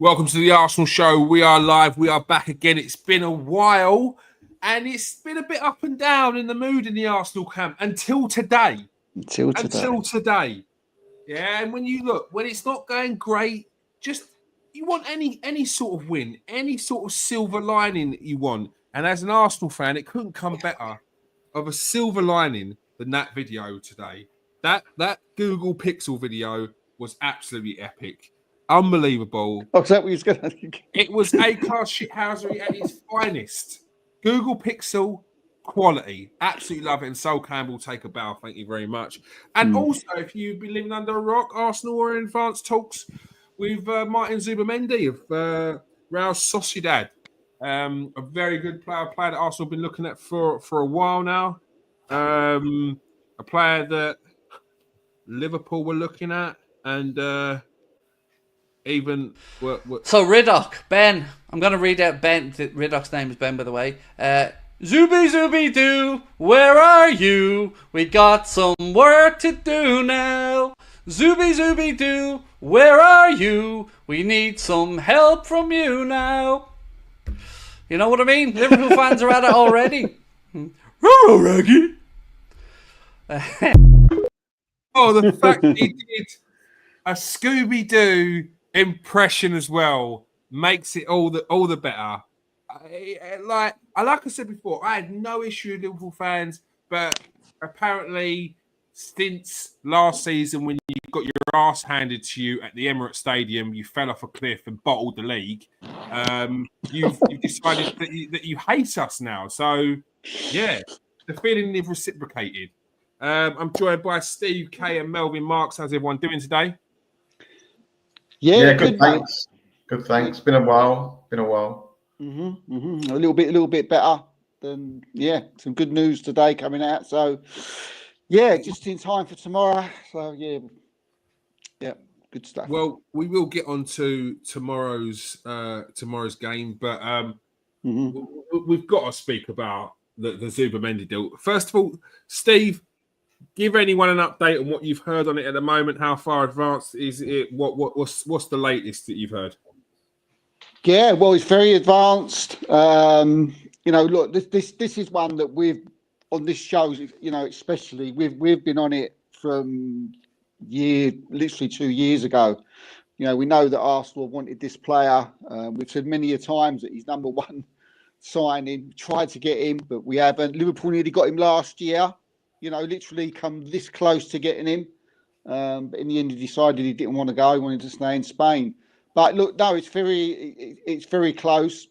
Welcome to the Arsenal Show. We are live. We are back again. It's been a while, and it's been a bit up and down in the mood in the Arsenal camp until today. Until today. Yeah, and when you look, when it's not going great, just you want any sort of win, any sort of silver lining that you want. And as an Arsenal fan, it couldn't come better of a silver lining than that video today. That Google Pixel video was absolutely epic. Unbelievable. Oh, is that what he's going to think? It was A-class shithousery at its finest. Google Pixel quality. Absolutely love it. And Sol Campbell, take a bow. Thank you very much. And also, if you've been living under a rock, Arsenal are in advanced talks with Martin Zubimendi of Real Sociedad. A very good player that Arsenal have been looking at for a while now. A player that Liverpool were looking at. And... So Riddock, Ben, I'm going to read out Ben. Riddock's name is Ben, by the way. Zubi doo, where are you? We got some work to do now. Zubi doo, where are you? We need some help from you now. You know what I mean? Liverpool fans are at it already. Oh, the fact he did a Scooby-Doo impression as well makes it all the better. Like I said before, I had no issue with Liverpool fans, but apparently since last season when you got your ass handed to you at the Emirates Stadium, you fell off a cliff and bottled the league. You've decided that you hate us now. So yeah, the feeling is reciprocated. I'm joined by Steve K and Melvin Marks. How's everyone doing today? Yeah, good thanks. Good thanks. Been a while. A little bit better than some good news today coming out. So just in time for tomorrow. So yeah, good stuff. Well, we will get on to tomorrow's game, but we've got to speak about the Zubimendi deal. First of all, Steve, give anyone an update on what you've heard on it at the moment. How far advanced is it? What's the latest that you've heard? Yeah, well, it's very advanced. Look, this is one that we've on this show. Especially we've been on it from literally 2 years ago. We know that Arsenal wanted this player. We've said many a times that he's number one signing. Tried to get him, but we haven't. Liverpool nearly got him last year. Literally come this close to getting him. But in the end, he decided he didn't want to go. He wanted to stay in Spain. But look, no, it's very close.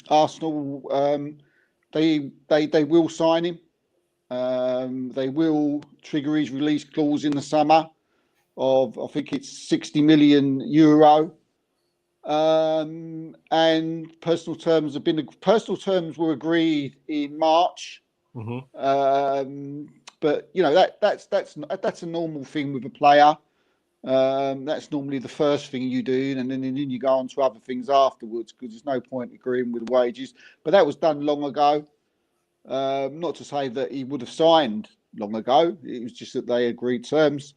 Arsenal, they will sign him. They will trigger his release clause in the summer of, I think it's 60 million euro. And personal terms were agreed in March. But that's a normal thing with a player. That's normally the first thing you do, and then you go on to other things afterwards because there's no point agreeing with wages. But that was done long ago. Not to say that he would have signed long ago. It was just that they agreed terms.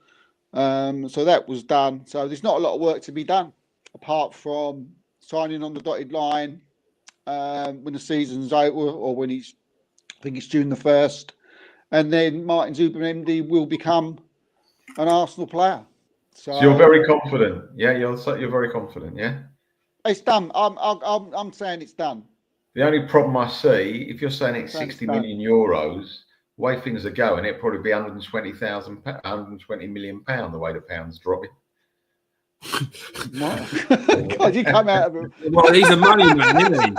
So that was done. So there's not a lot of work to be done apart from signing on the dotted line when the season's over or when I think it's June the 1st. And then Martin Zubimendi will become an Arsenal player. So you're very confident. Yeah, you're very confident. Yeah, it's done. I'm saying it's done. The only problem I see, if you're saying it's 60 million euros, the way things are going, it'd probably be 120 million pound. The way the pound's dropping. God, you come out of it. Well, he's a money man, isn't he?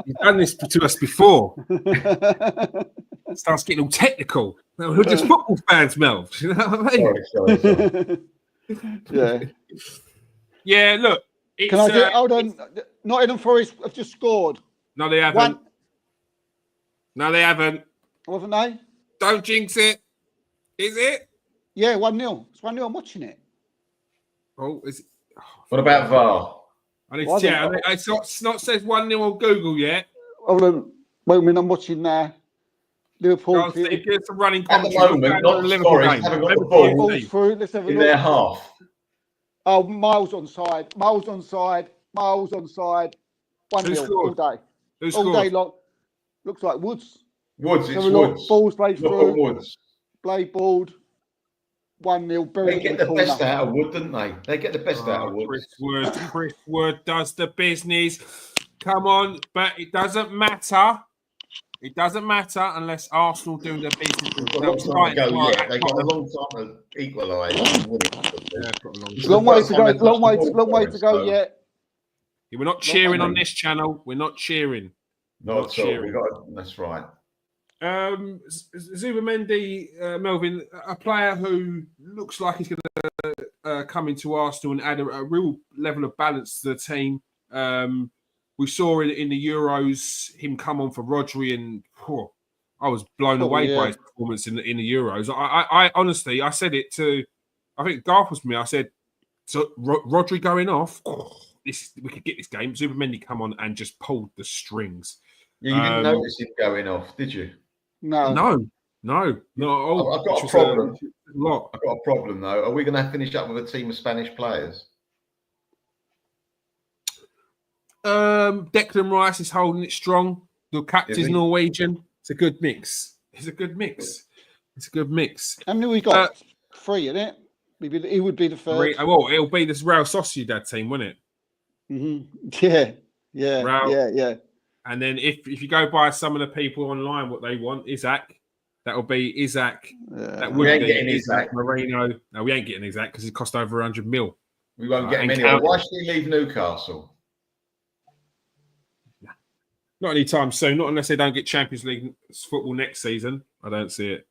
He's done this to us before. Starts getting all technical. We're just football fans, Mel. You know what I mean? Sorry. Yeah, look. Can I do hold on? Nottingham Forest have just scored. No, they haven't. No, they haven't. Wasn't they? Don't jinx it. Is it? Yeah, 1-0. It's 1-0. I'm watching it. Oh, is it? Oh, what about VAR? I need to check. It's not says 1-0 on Google yet. Hold on. Wait a minute, I'm watching there. Liverpool. Get some running at the moment, not Liverpool. Haven't got the ball through. Let's have a in look. their half. Oh, Miles onside. Miles onside. Miles onside. 1-0 all scored? day. Who All scored? day long. Looks like Woods. Woods, it's So a lot Woods. balls played Look at through. Woods. Blade balled. 1-0. They Buried get in the the corner. best out of Wood, don't they? They get the best out of Woods. Chris Wood does the business. Come on, but it doesn't matter. It doesn't matter unless Arsenal do the business. We've got a long time to go yet. They've got a long time to equalise and win it. Long way to go. Long way to go yet. Yeah, we're not cheering on this channel. We're not cheering. Not at all. We got. That's right. Zubimendi, Melvin, a player who looks like he's going to come into Arsenal and add a real level of balance to the team. We saw in the Euros him come on for Rodri, and I was blown away by his performance in the Euros. I honestly, I said it to, I think Garth was me. I said, so Rodri going off, we could get this game. Zubimendi come on and just pulled the strings. Yeah, you didn't notice him going off, did you? No. I've got a problem. I've got a problem though. Are we going to finish up with a team of Spanish players? Declan Rice is holding it strong. The captain's Norwegian. It's a good mix. It's a good mix. How many we got? 3, isn't it? He would be the third. Well, it'll be this Real Sociedad team, won't it? Mm-hmm. Yeah. And then if you go by some of the people online, what they want, Isaac, that'll be Isaac. That would be Isaac Marino. No, we ain't getting Isaac because it cost over 100 mil. We won't get him anyway. Why should he leave Newcastle? Not anytime soon. Not unless they don't get Champions League football next season. I don't see it.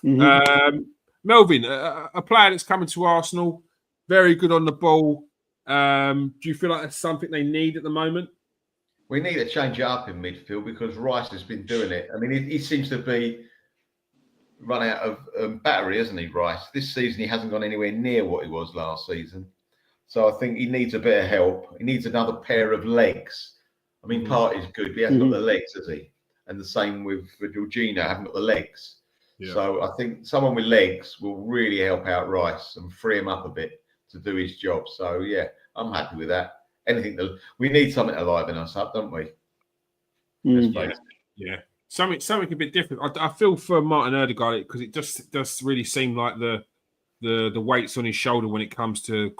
Mm-hmm. Melvin, a player that's coming to Arsenal, very good on the ball. Do you feel like that's something they need at the moment? We need to change it up in midfield because Rice has been doing it. I mean, he seems to be run out of battery, hasn't he, Rice? This season, he hasn't gone anywhere near what he was last season. So I think he needs a bit of help. He needs another pair of legs. I mean, Partey's good, but he hasn't got the legs, has he? And the same with Jorginho, haven't got the legs. Yeah. So I think someone with legs will really help out Rice and free him up a bit to do his job. So, yeah, I'm happy with that. We need something to liven us up, don't we? Yeah. Something a bit different. I feel for Martin Ødegaard because it just does really seem like the weight's on his shoulder when it comes to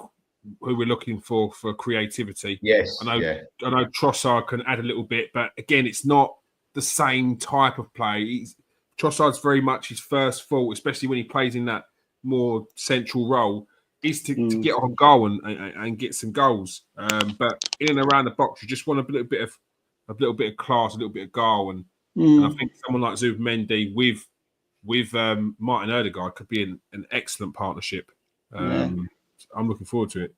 who we're looking for creativity. Yes. I know Trossard can add a little bit, but again, it's not the same type of play. Trossard's very much his first fault, especially when he plays in that more central role, is to get on goal and get some goals. But in and around the box, you just want a little bit of class, a little bit of goal, and I think someone like Zubimendi with Martin Ødegaard could be an excellent partnership. I'm looking forward to it.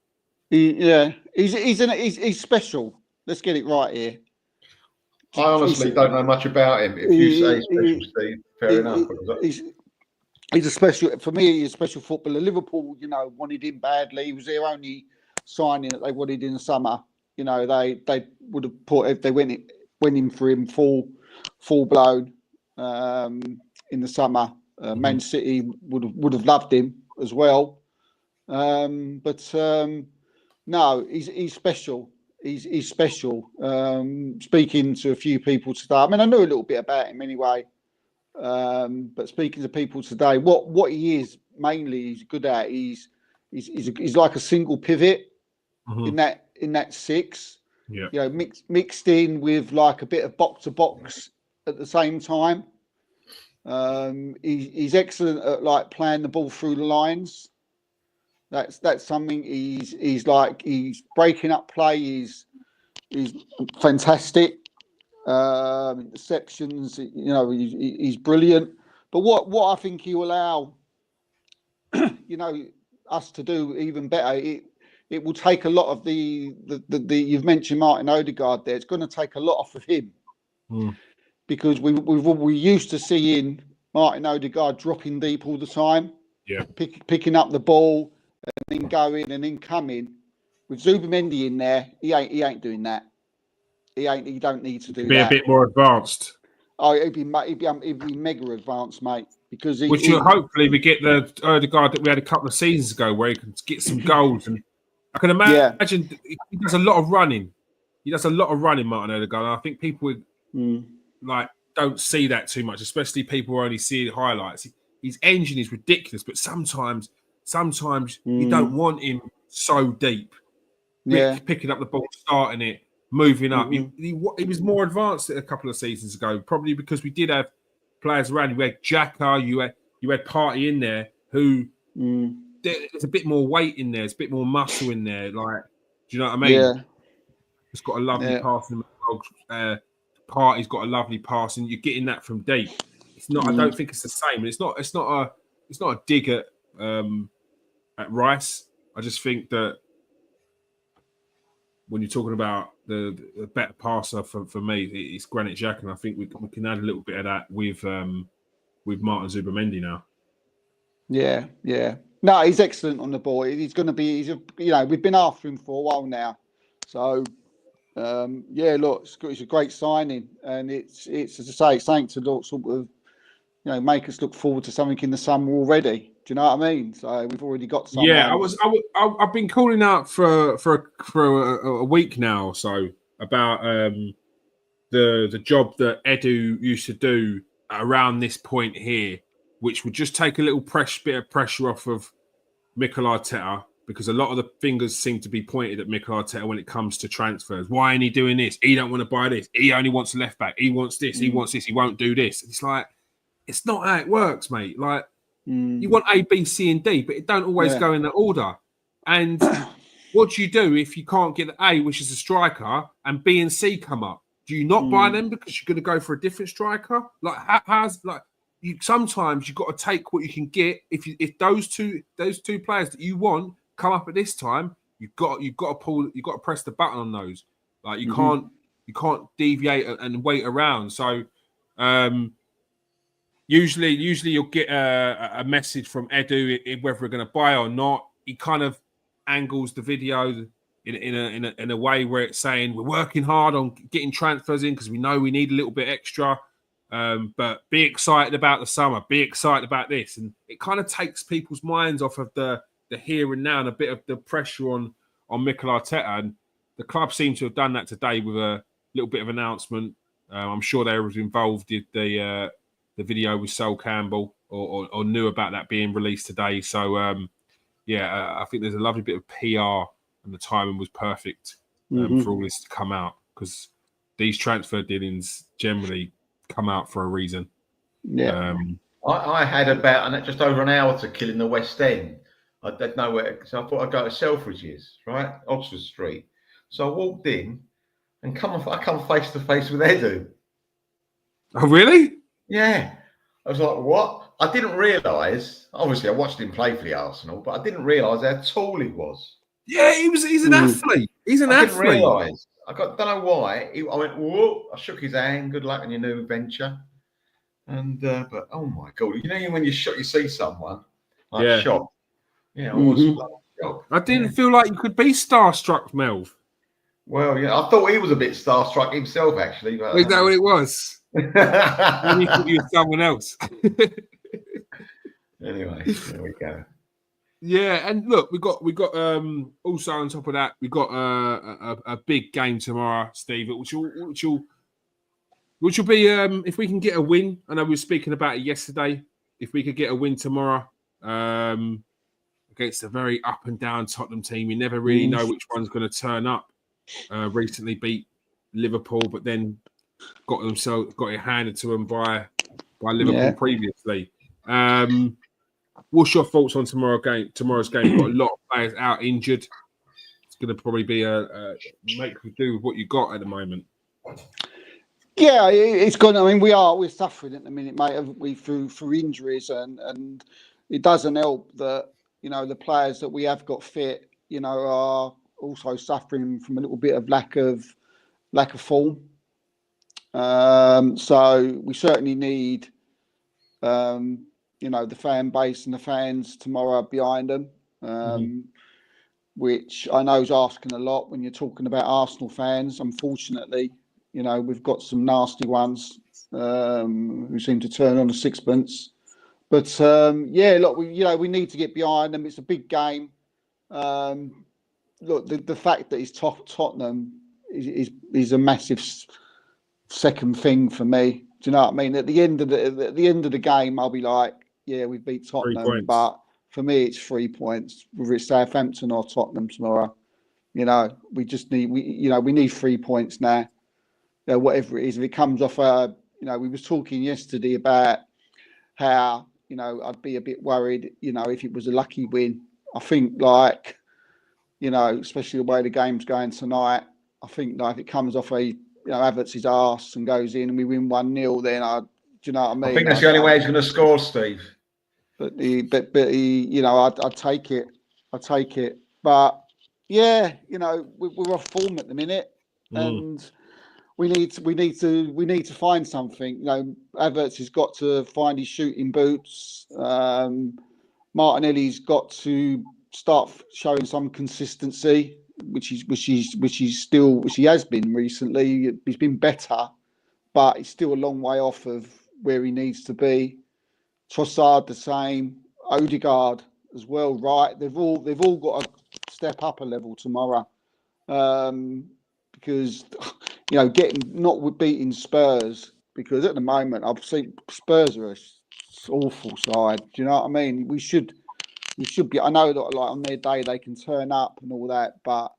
He's special. Let's get it right here. I honestly don't know much about him. If you say special, Steve, fair enough. He's a special, for me, he's a special footballer. Liverpool, wanted him badly. He was their only signing that they wanted in the summer. They would have put, if they went in for him full blown in the summer. Man City would have loved him as well. No, he's special. He's special. Speaking to a few people today, I mean, I knew a little bit about him anyway. But speaking to people today, what he is mainly he's good at, he's like a single pivot in that 6. Yeah. Mixed in with like a bit of box to box at the same time. He's excellent at like playing the ball through the lines. That's something he's breaking up play. He's fantastic. Interceptions, he's brilliant. But what I think he will allow, us to do even better. It will take a lot of the you've mentioned Martin Ødegaard there. It's going to take a lot off of him because we used to seeing Martin Ødegaard dropping deep all the time. Yeah, picking up the ball and then going and then coming. With Zubimendi in there, he ain't doing that. He don't need to do that. Be a bit more advanced. Oh, he'd be mega advanced, mate. Because hopefully we get the Ødegaard that we had a couple of seasons ago, where he can get some goals and I can imagine he does a lot of running. He does a lot of running, Martin Odegaard. And I think people would like don't see that too much, especially people who only see highlights. His engine is ridiculous, but sometimes you don't want him so deep. Picking up the ball, starting it, moving up. He was more advanced a couple of seasons ago, probably because we did have players around. You had Xhaka, you had Partey in there who there's a bit more weight in there, there's a bit more muscle in there. Like, do you know what I mean? Yeah. It's got a lovely pass in the Partey's got a lovely pass, and you're getting that from deep. It's not. I don't think it's the same. It's not a dig at Rice. I just think that when you're talking about the better passer for me, it's Granit Xhaka, and I think we can add a little bit of that with Martin Zubimendi now. Yeah. No, he's excellent on the ball. He's going to be. We've been after him for a while now, so look, it's a great signing, and it's as I say, it's something to look sort of, make us look forward to something in the summer already. Do you know what I mean? So we've already got someone. Yeah, I've been calling out for a week now or so about the job that Edu used to do around this point here, which would just take a little bit of pressure off of Mikel Arteta, because a lot of the fingers seem to be pointed at Mikel Arteta when it comes to transfers. Why ain't he doing this? He don't want to buy this. He only wants a left back. He wants this. He wants this. He won't do this. It's like, it's not how it works, mate. Like, you want A, B, C, and D, but it don't always go in that order. And what do you do if you can't get the A, which is a striker, and B and C come up? Do you not buy them because you're going to go for a different striker? Like, sometimes you've got to take what you can get. If those two players that you want come up at this time, you've got to press the button on those. Like, you can't deviate and wait around. So usually you'll get a message from Edu whether we're going to buy or not. He kind of angles the video in a way where it's saying we're working hard on getting transfers in because we know we need a little bit extra. But be excited about the summer. Be excited about this, and it kind of takes people's minds off of the here and now and a bit of the pressure on Mikel Arteta. And the club seemed to have done that today with a little bit of announcement. I'm sure they were involved in the video with Sol Campbell or knew about that being released today. So I think there's a lovely bit of PR, and the timing was perfect for all this to come out, because these transfer dealings generally come out for a reason. I had about just over an hour to kill in the West End. I didn't know where, so I thought I'd go to Selfridges, right, Oxford Street. So I walked in and I come face to face with Edu. Oh, really? Yeah. I was like, what? I didn't realise. Obviously, I watched him play for the Arsenal, but I didn't realise how tall he was. Yeah, he's an athlete. He's an athlete. I didn't realise. Don't know why. I went, whoa. I shook his hand. Good luck on your new venture. And but oh my god, when you see someone like shocked. Yeah, almost shocked. I didn't feel like you could be starstruck, Melv. Well, yeah, I thought he was a bit starstruck himself, actually. But is that what it was? And he thought you were someone else. Anyway, there we go. Yeah, and look, we got also on top of that, we got a big game tomorrow, Steve, which will be if we can get a win. I know we were speaking about it yesterday. If we could get a win tomorrow against a very up and down Tottenham team, you never really know which one's going to turn up. Recently beat Liverpool, but then got it handed to them by Liverpool previously. What's your thoughts on tomorrow's game? We've got a lot of players out injured. It's going to probably be a make you do with what you got at the moment. Yeah, it's going. I mean, we're suffering at the minute, mate. We through injuries, and it doesn't help that the players that we have got fit, are also suffering from a little bit of lack of form. So we certainly need, the fan base and the fans tomorrow behind them, which I know is asking a lot when you're talking about Arsenal fans. Unfortunately, we've got some nasty ones who seem to turn on a sixpence. But look, we need to get behind them. It's a big game. look, the fact that it's Tottenham is a massive second thing for me. Do you know what I mean? At the end of the game, I'll be like, yeah, we beat 3 Tottenham, points. but for me, it's 3 points, whether it's Southampton or Tottenham tomorrow. You know, we need 3 points now. You know, whatever it is, if it comes off we was talking yesterday about how, I'd be a bit worried, if it was a lucky win. I think especially the way the game's going tonight, I think if it comes off Havertz's arse and goes in and we win 1-0, then do you know what I mean? I think that's the only way he's going to score, Steve. But I'd take it. But yeah, we're off form at the minute, and we need to find something. Havertz has got to find his shooting boots. Martinelli's got to start showing some consistency, which he has been recently. He's been better, but he's still a long way off of where he needs to be. Trossard the same, Odegaard as well, right? They've all got to step up a level tomorrow, because not beating Spurs, because at the moment I've seen Spurs are an awful side. Do you know what I mean? We should be. I know that on their day they can turn up and all that, but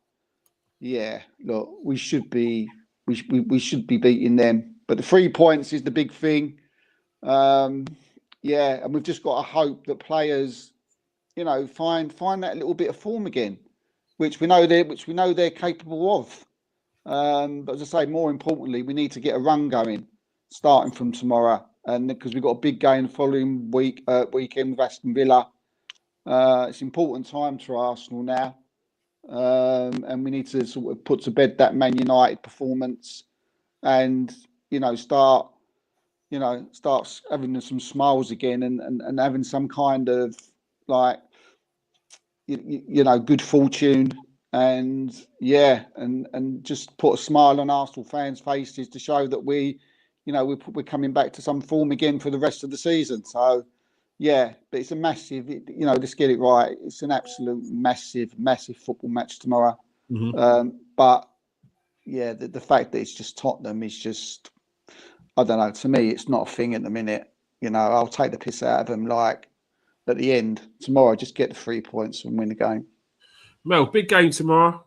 yeah, look, we should be beating them. But the 3 points is the big thing. Yeah, and we've just got to hope that players, find that little bit of form again, which we know they're capable of. But as I say, more importantly, we need to get a run going, starting from tomorrow, and because we've got a big game the following weekend with Aston Villa. It's an important time for Arsenal now, and we need to sort of put to bed that Man United performance, and start having some smiles again, and having some kind of good fortune, and just put a smile on Arsenal fans' faces to show that we're coming back to some form again for the rest of the season. So yeah, but it's a massive, let's get it right. It's an absolute massive football match tomorrow. But yeah, the fact that it's just Tottenham is just, I don't know. To me, it's not a thing at the minute. I'll take the piss out of them. At the end tomorrow, just get the 3 points and win the game. Mel, big game tomorrow.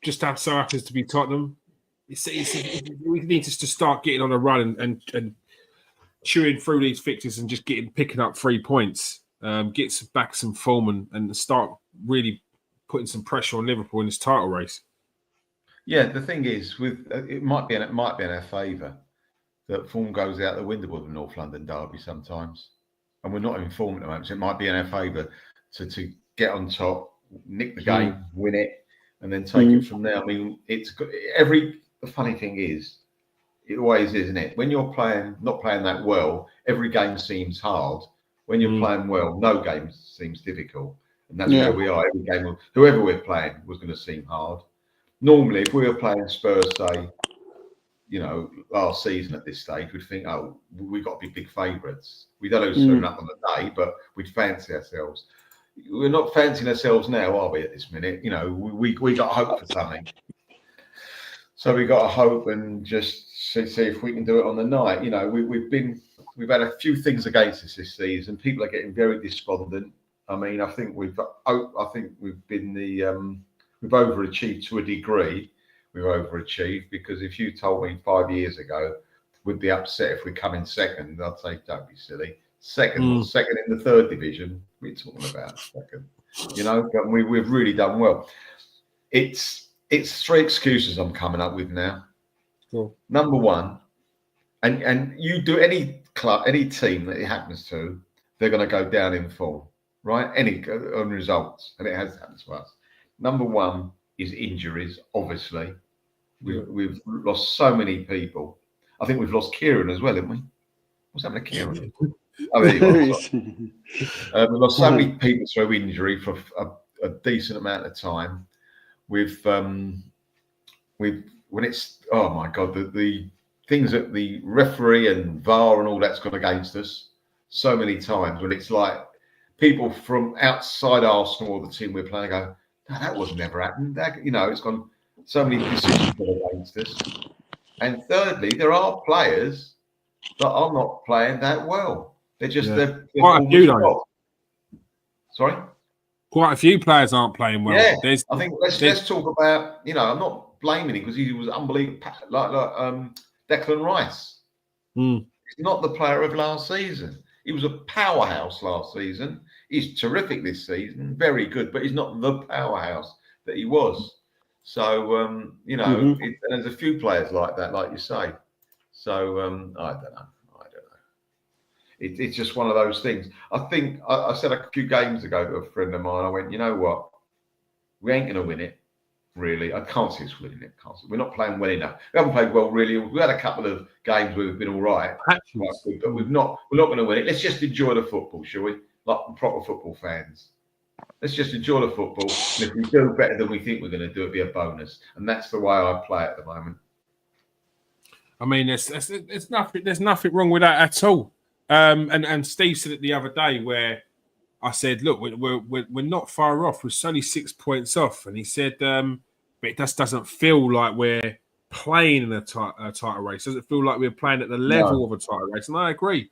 Just so happens to be Tottenham. We need to start getting on a run and chewing through these fixtures and just picking up 3 points. Get back some form and start really putting some pressure on Liverpool in this title race. Yeah, the thing is, it might be in our favour that form goes out the window with the North London derby sometimes, and we're not in form at the moment. So it might be in our favour to get on top, nick the game, win it, and then take it from there. I mean, the funny thing is, it always is, isn't it? When you're not playing that well, every game seems hard. When you're playing well, no game seems difficult, and that's where we are. Every game, whoever we're playing, was going to seem hard. Normally, if we were playing Spurs, say, last season at this stage, we'd think, oh, we've got to be big favourites. We don't lose 7 up on the day, but we'd fancy ourselves. We're not fancying ourselves now, are we, at this minute? We got hope for something. So we got to hope and just see if we can do it on the night. We've had a few things against us this season. People are getting very despondent. I mean, I think we've overachieved to a degree. We've overachieved, because if you told me 5 years ago we'd be upset if we come in second, I'd say, don't be silly. Second in the third division, we're talking about second. But we've really done well. It's 3 excuses I'm coming up with now. Cool. Number one, and you do any club, any team that it happens to, they're going to go down in form, right? Any on results, and it has happened to us. Number one is injuries, obviously. We've lost so many people. I think we've lost Kieran as well, haven't we? What's happened to Kieran? Oh, there you are. We've lost so many people through injury for a decent amount of time. When it's, oh my God, the things that the referee and VAR and all that's gone against us so many times, when it's like people from outside Arsenal or the team we're playing go, that was never happened. That, it's gone so many decisions against us. And thirdly, there are players that are not playing that well. They're just they're quite a few though. Sorry, quite a few players aren't playing well. Yeah, I think let's talk about. I'm not blaming him because he was unbelievable, like Declan Rice. Mm. He's not the player of last season. He was a powerhouse last season. He's terrific this season, very good, but he's not the powerhouse that he was. So, there's a few players like that, like you say. So, I don't know. It's just one of those things. I think I said a few games ago to a friend of mine, I went, you know what? We ain't going to win it, really. I can't see us winning it. We're not playing well enough. We haven't played well, really. We had a couple of games where we've been all right, quite good, but we're not going to win it. Let's just enjoy the football, shall we? Like proper football fans. Let's just enjoy the football. And if we do better than we think we're going to do, it'd be a bonus. And that's the way I play at the moment. I mean, there's nothing wrong with that at all. And Steve said it the other day where I said, look, we're not far off. We're only 6 points off. And he said, but it just doesn't feel like we're playing in a title race. It doesn't feel like we're playing at the level of a title race. And I agree.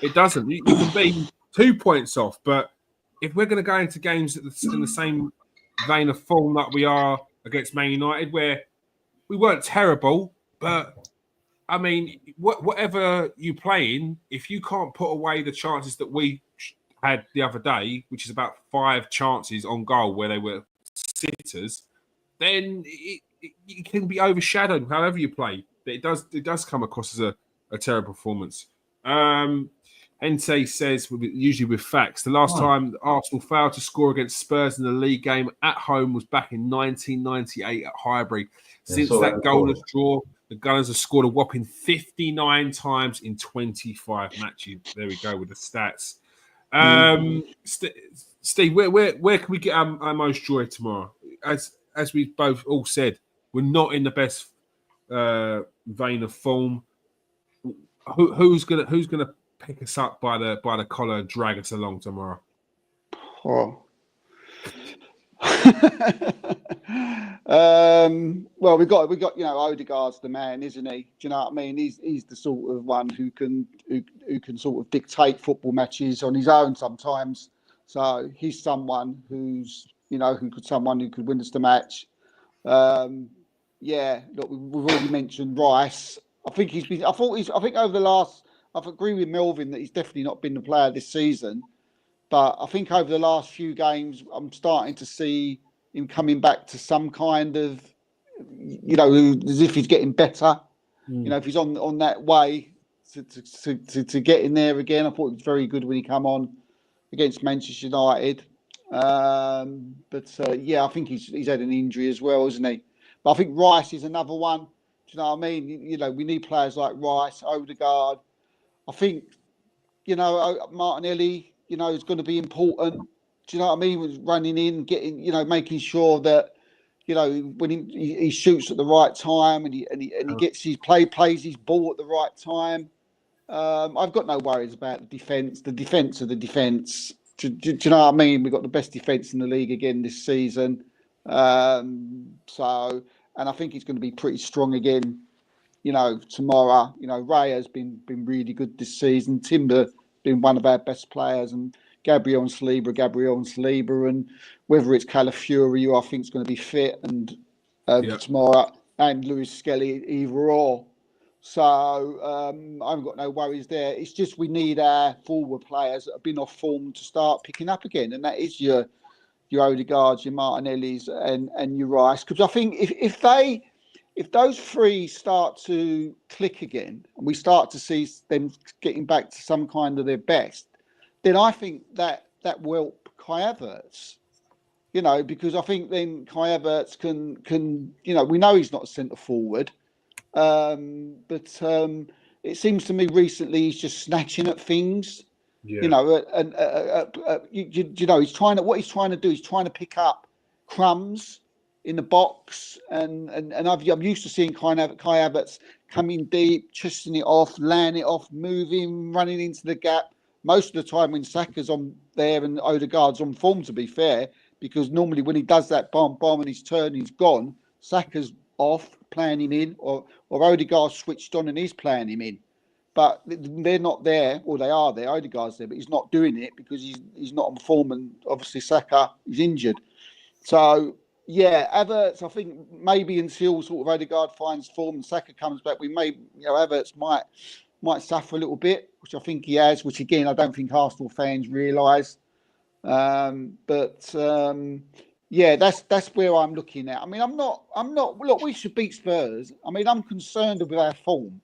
It doesn't. You can be 2 points off. But if we're going to go into games in the same vein of form that we are against Man United, where we weren't terrible, but I mean, whatever you play in, if you can't put away the chances that we had the other day, which is about 5 chances on goal where they were sitters, then it can be overshadowed however you play. It does come across as a terrible performance. Ente says, usually with facts, the last time Arsenal failed to score against Spurs in the league game at home was back in 1998 at Highbury. Since that goalless draw, the Gunners have scored a whopping 59 times in 25 matches. There we go with the stats. Steve, where can we get our most joy tomorrow? As we both all said, we're not in the best vein of form. Who's gonna pick us up by the collar and drag us along tomorrow? Oh. Well, we got Odegaard's the man, isn't he? Do you know what I mean? He's the sort of one who can sort of dictate football matches on his own sometimes. So he's someone who could win us the match. Look, we've already mentioned Rice. I think over the last, I agree with Melvin that he's definitely not been the player this season. But I think over the last few games, I'm starting to see him coming back to some kind of, as if he's getting better. If he's on that way to get in there again. I thought it was very good when he came on against Manchester United. I think he's had an injury as well, hasn't he? But I think Rice is another one. Do you know what I mean? We need players like Rice, Odegaard. I think, Martinelli, is going to be important. Do you know what I mean? Running in, getting, making sure that, when he shoots at the right time and he gets his plays his ball at the right time. I've got no worries about the defence. The defence of the defence. Do you know what I mean? We've got the best defence in the league again this season. And I think it's going to be pretty strong again, tomorrow. Ray has been really good this season. Timber been one of our best players, and Gabriel and Saliba, and whether it's Calafiori, who I think is going to be fit, and tomorrow, and Lewis Skelly, either or. So I've got no worries there. It's just we need our forward players that have been off form to start picking up again, and that is your Odegaards, your Martinellis, and your Rice. Because I think if those three start to click again, and we start to see them getting back to some kind of their best, then I think that will help Kai Havertz. Because I think then Kai Havertz can we know he's not a centre forward, but it seems to me recently he's just snatching at things. Yeah. He's trying to pick up crumbs in the box, and I'm used to seeing Kai Havertz coming deep, chesting it off, laying it off, moving, running into the gap. Most of the time when Saka's on there and Odegaard's on form, to be fair, because normally when he does that bomb and his turn, he's gone. Saka's off, playing him in, or Odegaard switched on and he's playing him in. But they're not there, or they are there. Odegaard's there, but he's not doing it because he's not on form, and obviously Saka is injured. So yeah, Havertz, I think maybe until sort of Odegaard finds form and Saka comes back, Havertz might suffer a little bit, which I think he has. Which again, I don't think Arsenal fans realise. Yeah, that's where I'm looking at. I mean, I'm not. Look, we should beat Spurs. I mean, I'm concerned with our form,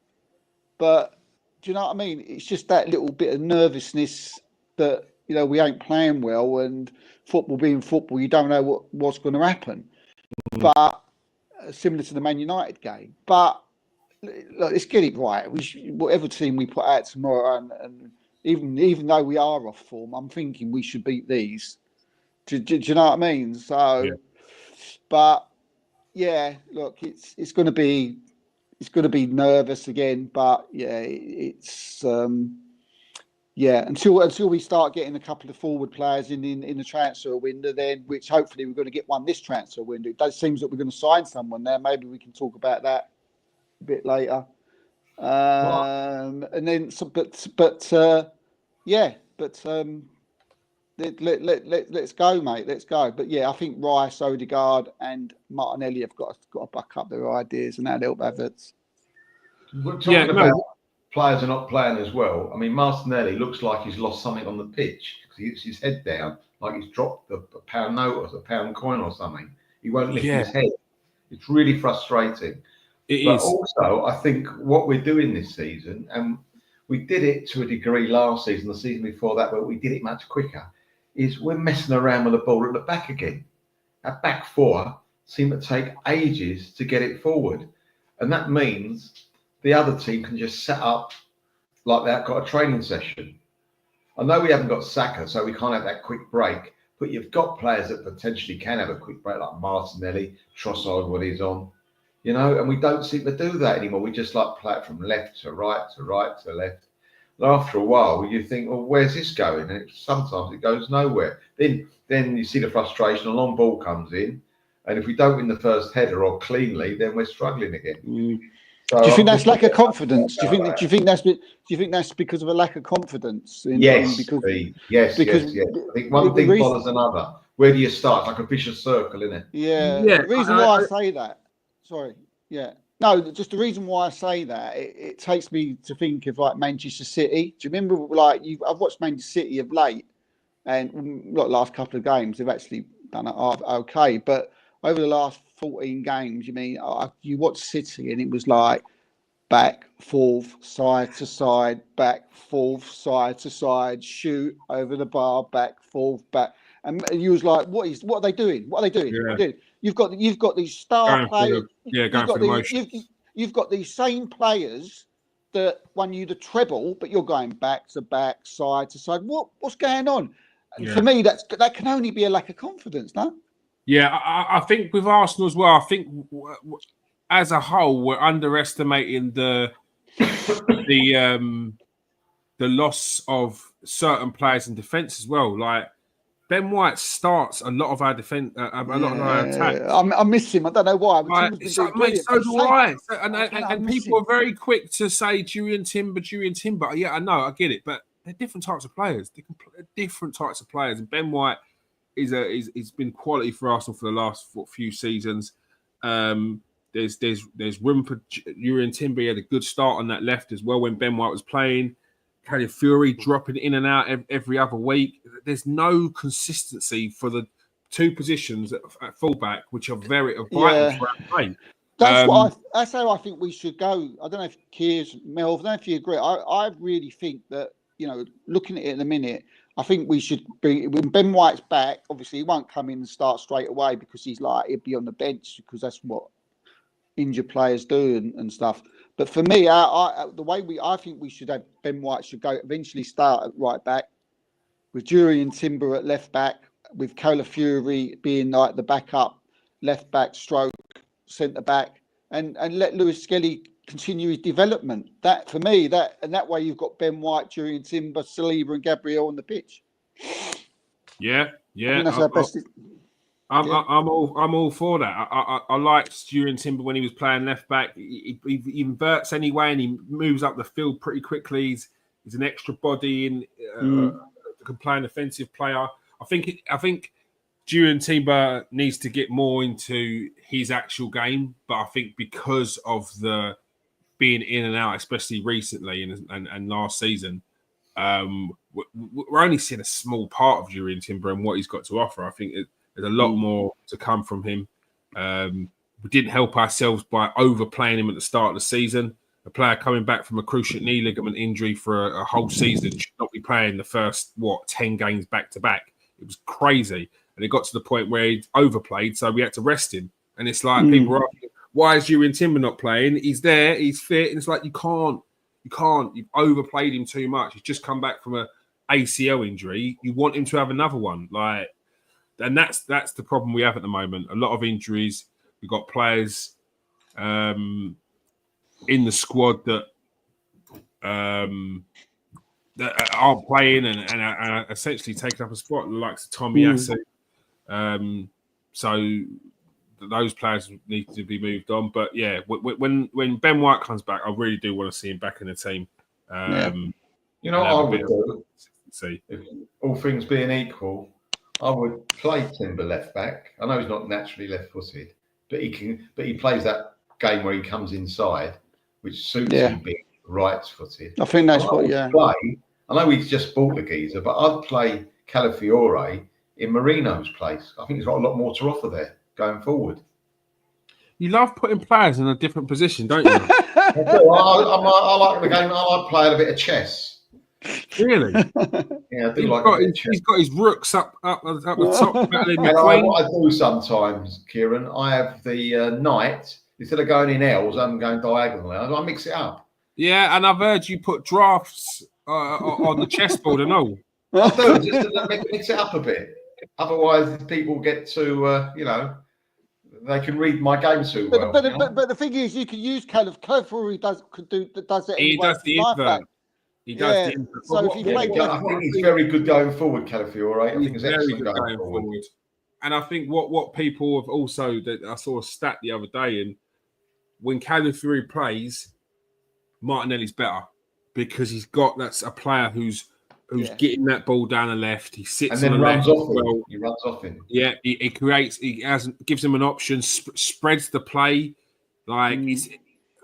but do you know what I mean? It's just that little bit of nervousness that we ain't playing well, and football being football, you don't know what's going to happen. But similar to the Man United game, but look, let's get it right. Whatever team we put out tomorrow, and even though we are off form, I'm thinking we should beat these. Do you know what I mean? So, yeah. But yeah, look, it's going to be nervous again. But yeah, it's until we start getting a couple of forward players in the transfer window, then which hopefully we're going to get one this transfer window. It does seem that we're going to sign someone there. Maybe we can talk about that a bit later. And then, let's go, mate. Let's go. But yeah, I think Rice, Odegaard, and Martinelli have got to back up their ideas, and that'll help Havertz. We're talking about players are not playing as well. I mean, Martinelli looks like he's lost something on the pitch because he gets his head down, like he's dropped a pound note or a pound coin or something. He won't lift his head. It's really frustrating. But also, I think what we're doing this season, and we did it to a degree last season, the season before that, but we did it much quicker, is we're messing around with the ball at the back again. Our back four seem to take ages to get it forward. And that means the other team can just set up like they've got a training session. I know we haven't got Saka, so we can't have that quick break, but you've got players that potentially can have a quick break, like Martinelli, Trossard when he's on. And we don't seem to do that anymore. We just play it from left to right to right to left. And after a while, you think, well, where's this going? And sometimes it goes nowhere. Then you see the frustration. A long ball comes in, and if we don't win the first header or cleanly, then we're struggling again. So do you think that's lack of confidence? Do you think that's because of a lack of confidence? Yes. I think one thing follows another. Where do you start? It's like a vicious circle, isn't it? Yeah. The reason why I say that. Sorry. Yeah. No, just the reason why I say that, it takes me to think of Manchester City. Do you remember I've watched Manchester City of late, and the last couple of games they've actually done it okay, but over the last 14 games, you watch City and it was back, forth, side to side, back, forth, side to side, shoot over the bar, back, forth, back. And you was like, what are they doing? What are they doing? Yeah. What are they doing? You've got these star players. You've got these same players that won you the treble, but you're going back to back, side to side. What's going on? And for me, that can only be a lack of confidence, no? Yeah, I think with Arsenal as well. I think as a whole, we're underestimating the loss of certain players in defence as well. Like Ben White starts a lot of our defence, a lot of our attacks. I miss him. I don't know why. So do I. And people are very quick to say Julian Timber. Yeah, I know, I get it, but they're different types of players. And Ben White is been quality for Arsenal for the last few seasons. There's room for Julian Timber. He had a good start on that left as well when Ben White was playing. Fury dropping in and out every other week. There's no consistency for the two positions at fullback, which are vital for our play. That's how I think we should go. I don't know if Melv, I don't know if you agree. I really think that, looking at it in a minute, I think we should bring, when Ben White's back, obviously he won't come in and start straight away because he'll be on the bench because that's what injured players do and stuff. But for me, I think we should have Ben White should go eventually start at right back, with Julian Timber at left back, with Fury being the backup left back stroke centre back, and let Lewis Skelly continue his development. That for me, that way you've got Ben White, Julian Timber, Saliba, and Gabriel on the pitch. Yeah. That's our best. I'm all for that. I liked Stuart Timber when he was playing left back. He inverts anyway, and he moves up the field pretty quickly. He's an extra body and can play an offensive player. I think Stuart Timber needs to get more into his actual game, but I think because of the being in and out, especially recently and last season, we're only seeing a small part of Julian Timber and what he's got to offer. I think there's a lot more to come from him. We didn't help ourselves by overplaying him at the start of the season. A player coming back from a cruciate knee ligament injury for a whole season should not be playing the first 10 games back to back. It was crazy, and it got to the point where he'd overplayed, so we had to rest him. And it's like people are asking, why is Julian Timber not playing? He's there, he's fit, and it's like you can't. You've overplayed him too much. He's just come back from a ACL injury. You want him to have another one, and that's the problem we have at the moment. A lot of injuries. We've got players in the squad that aren't playing and are essentially taking up a spot, the likes of Tommy Asu. So those players need to be moved on. But yeah, when Ben White comes back, I really do want to see him back in the team. You know what I would do? If all things being equal, I would play Timber left back. I know he's not naturally left-footed, but he plays that game where he comes inside, which suits him being right-footed. I think that's play. I know he's just bought the geezer, but I'd play Calafiore in Marino's place. I think he's got a lot more to offer there going forward. You love putting players in a different position, don't you? I do. I like the game. I like playing a bit of chess. Really? Yeah, I do he's got his rooks up the top. What I do sometimes, Kieran, I have the knight, instead of going in L's, I'm going diagonally. I mix it up. Yeah, and I've heard you put drafts on the chessboard and all. I do, just to mix it up a bit. Otherwise, people get to, they can read my game too well. But the thing is, you can use Calafiore does it. He does the invert. He does the invert. So if you I think he's very good going forward, Calafiore. I think he's very good going forward. And I think what people have also, that I saw a stat the other day, and when Calafiore plays, Martinelli's better because that's a player who's getting that ball down the left. He sits and then on the runs left. Off he runs off him. Yeah, he creates. Gives him an option. Spreads the play.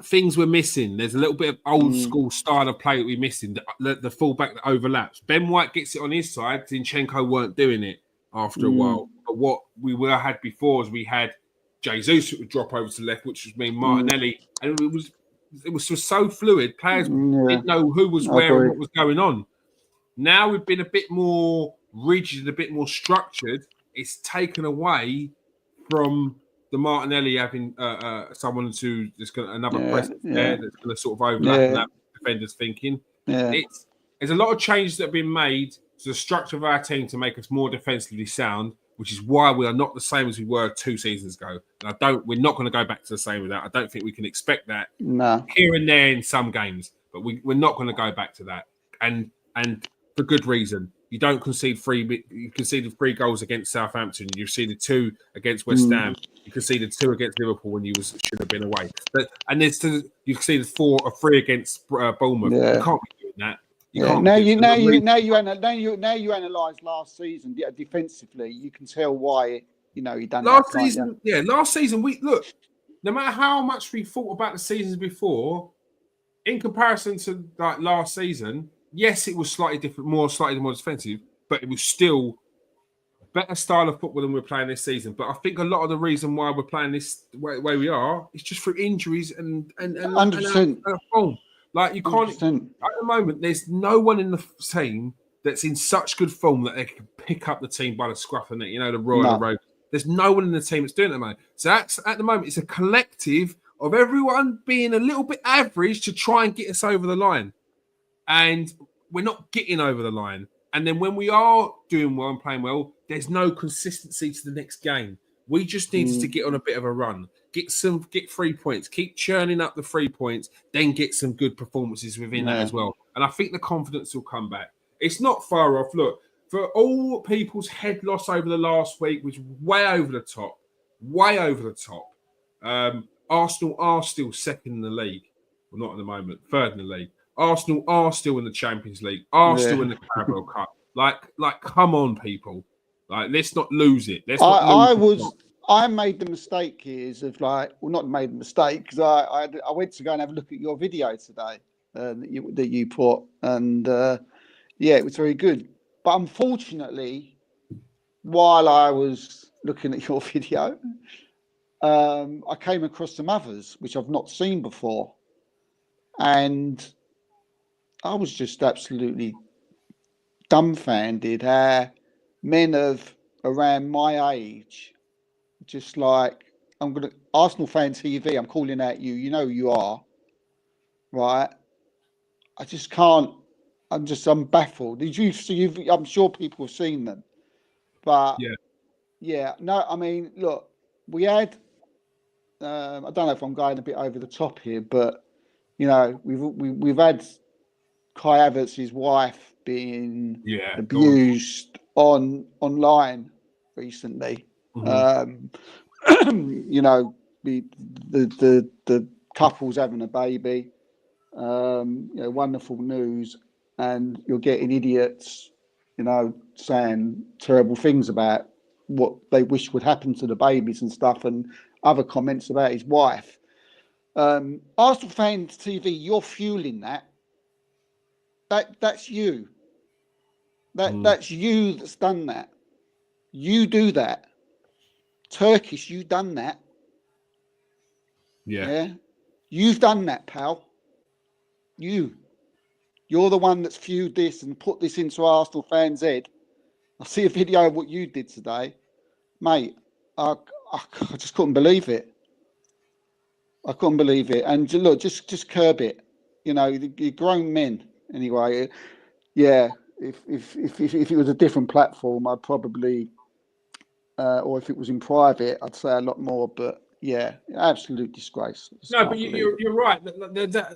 Things we're missing. There's a little bit of old school style of play that we're missing. The fullback that overlaps. Ben White gets it on his side. Zinchenko weren't doing it after a while. But what we had before is we had Jesus who would drop over to the left, which was me, Martinelli, and it was just so fluid. Players didn't know who was where and what was going on. Now we've been a bit more rigid, a bit more structured. It's taken away from the Martinelli having someone who just got another presence there that's going to sort of overlap that defender's thinking. There's a lot of changes that have been made to the structure of our team to make us more defensively sound, which is why we are not the same as we were 2 seasons ago. And we're not going to go back to the same with that. I don't think we can expect that here and there in some games, but we're not going to go back to that. And for good reason. You don't concede you conceded 3 goals against Southampton. You conceded 2 against West Ham. You conceded 2 against Liverpool when you should have been away. You conceded 3 against Bournemouth. Yeah. You can't be doing that. Now you analyse last season defensively. You can tell why he done last that. Season, last season we look. No matter how much we thought about the seasons before, in comparison to last season. Yes, it was slightly more defensive, but it was still a better style of football than we're playing this season. But I think a lot of the reason why we're playing this way we are is just through injuries and 100%. form. You can't 100%. at the moment. There's no one in the team that's in such good form that they can pick up the team by the scruff of the neck. The Royal Road. There's no one in the team that's doing it at the moment. So that's at the moment. It's a collective of everyone being a little bit average to try and get us over the line. And we're not getting over the line. And then when we are doing well and playing well, there's no consistency to the next game. We just need to get on a bit of a run, get 3 points, keep churning up the 3 points, then get some good performances within that as well. And I think the confidence will come back. It's not far off. Look, for all people's head loss over the last week, which was way over the top, way over the top. Arsenal are still second in the league. Well, not at the moment, third in the league. Arsenal are still in the Champions League, are still in the Carabao Cup. Like, come on, people. Like, let's not lose it. I made the mistake here of not made the mistake because I went to go and have a look at your video today that you put, and it was very good. But unfortunately, while I was looking at your video, I came across some others which I've not seen before, and I was just absolutely dumbfounded how men of around my age, just like Arsenal fan TV, I'm calling out you. You know who you are, right? I just can't. I'm baffled. Did you see? I'm sure people have seen them, but no. I mean, look, we had. I don't know if I'm going a bit over the top here, but we've had Kai Havertz's wife being abused online recently. Mm-hmm. The couple's having a baby. Wonderful news, and you're getting idiots, saying terrible things about what they wish would happen to the babies and stuff, and other comments about his wife. Arsenal fans TV, you're fueling that. That's you. That's you that's done that. You do that. Turkish, you done that. Yeah. You've done that, pal. You're the one that's fueled this and put this into Arsenal fans' head. I see a video of what you did today. Mate, I just couldn't believe it. I couldn't believe it. And look, just curb it. You're grown men anyway. Yeah, if it was a different platform, I'd probably, or if it was in private, I'd say a lot more. But yeah, absolute disgrace. No, but you're right.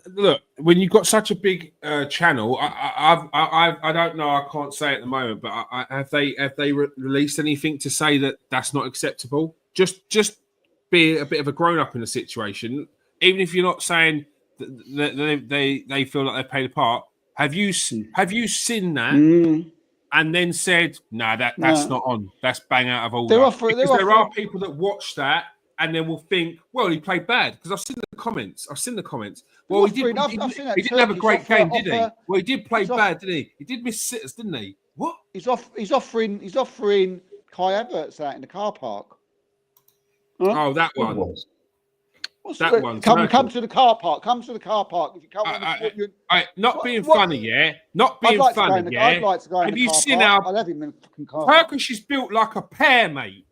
Look, when you've got such a big channel, I don't know. I can't say at the moment, but have they released anything to say that that's not acceptable? Just be a bit of a grown up in the situation, even if you're not saying that they feel like they played a part. Have you seen that? And then said, "No, that's not on. That's bang out of order." There are people that watch that and then will think, "Well, he played bad." Because I've seen the comments. Well, he didn't have a great game, did he? Well, he did play bad, didn't he? He did miss sitters, didn't he? What? He's offering Kai Havertz out in the car park. Huh? Oh, that one. That one. Come to the car park. Come to the car park. If you come not being funny, yeah. Not being funny, yeah. I'd like to go in Have the you car seen park. how I'll have him in the fucking car park. Turkish is built like a pear, mate?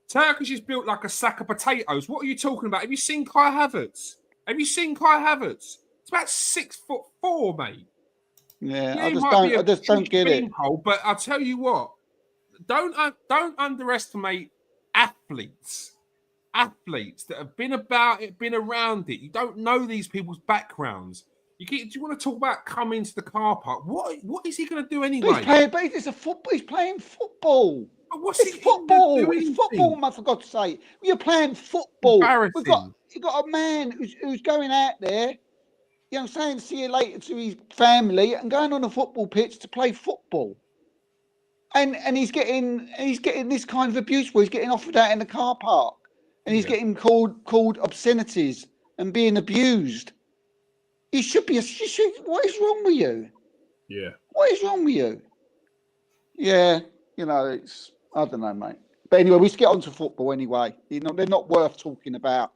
Turkish is built like a sack of potatoes. What are you talking about? Have you seen Kai Havertz? It's about 6'4", mate. Yeah, I just don't get it. But I'll tell you what. Don't underestimate athletes that have been about it, been around it. You don't know these people's backgrounds. Do you want to talk about coming to the car park? What is he going to do anyway? He's playing football. It's football. It's football, man, for God's sake. You're playing football. You've got a man who's going out there, saying see you later to his family and going on a football pitch to play football. And he's getting this kind of abuse where he's getting offered out in the car park. And he's getting called obscenities and being abused. He should be. What is wrong with you? Yeah. What is wrong with you? Yeah, it's. I don't know, mate. But anyway, we should get on to football anyway. They're not worth talking about.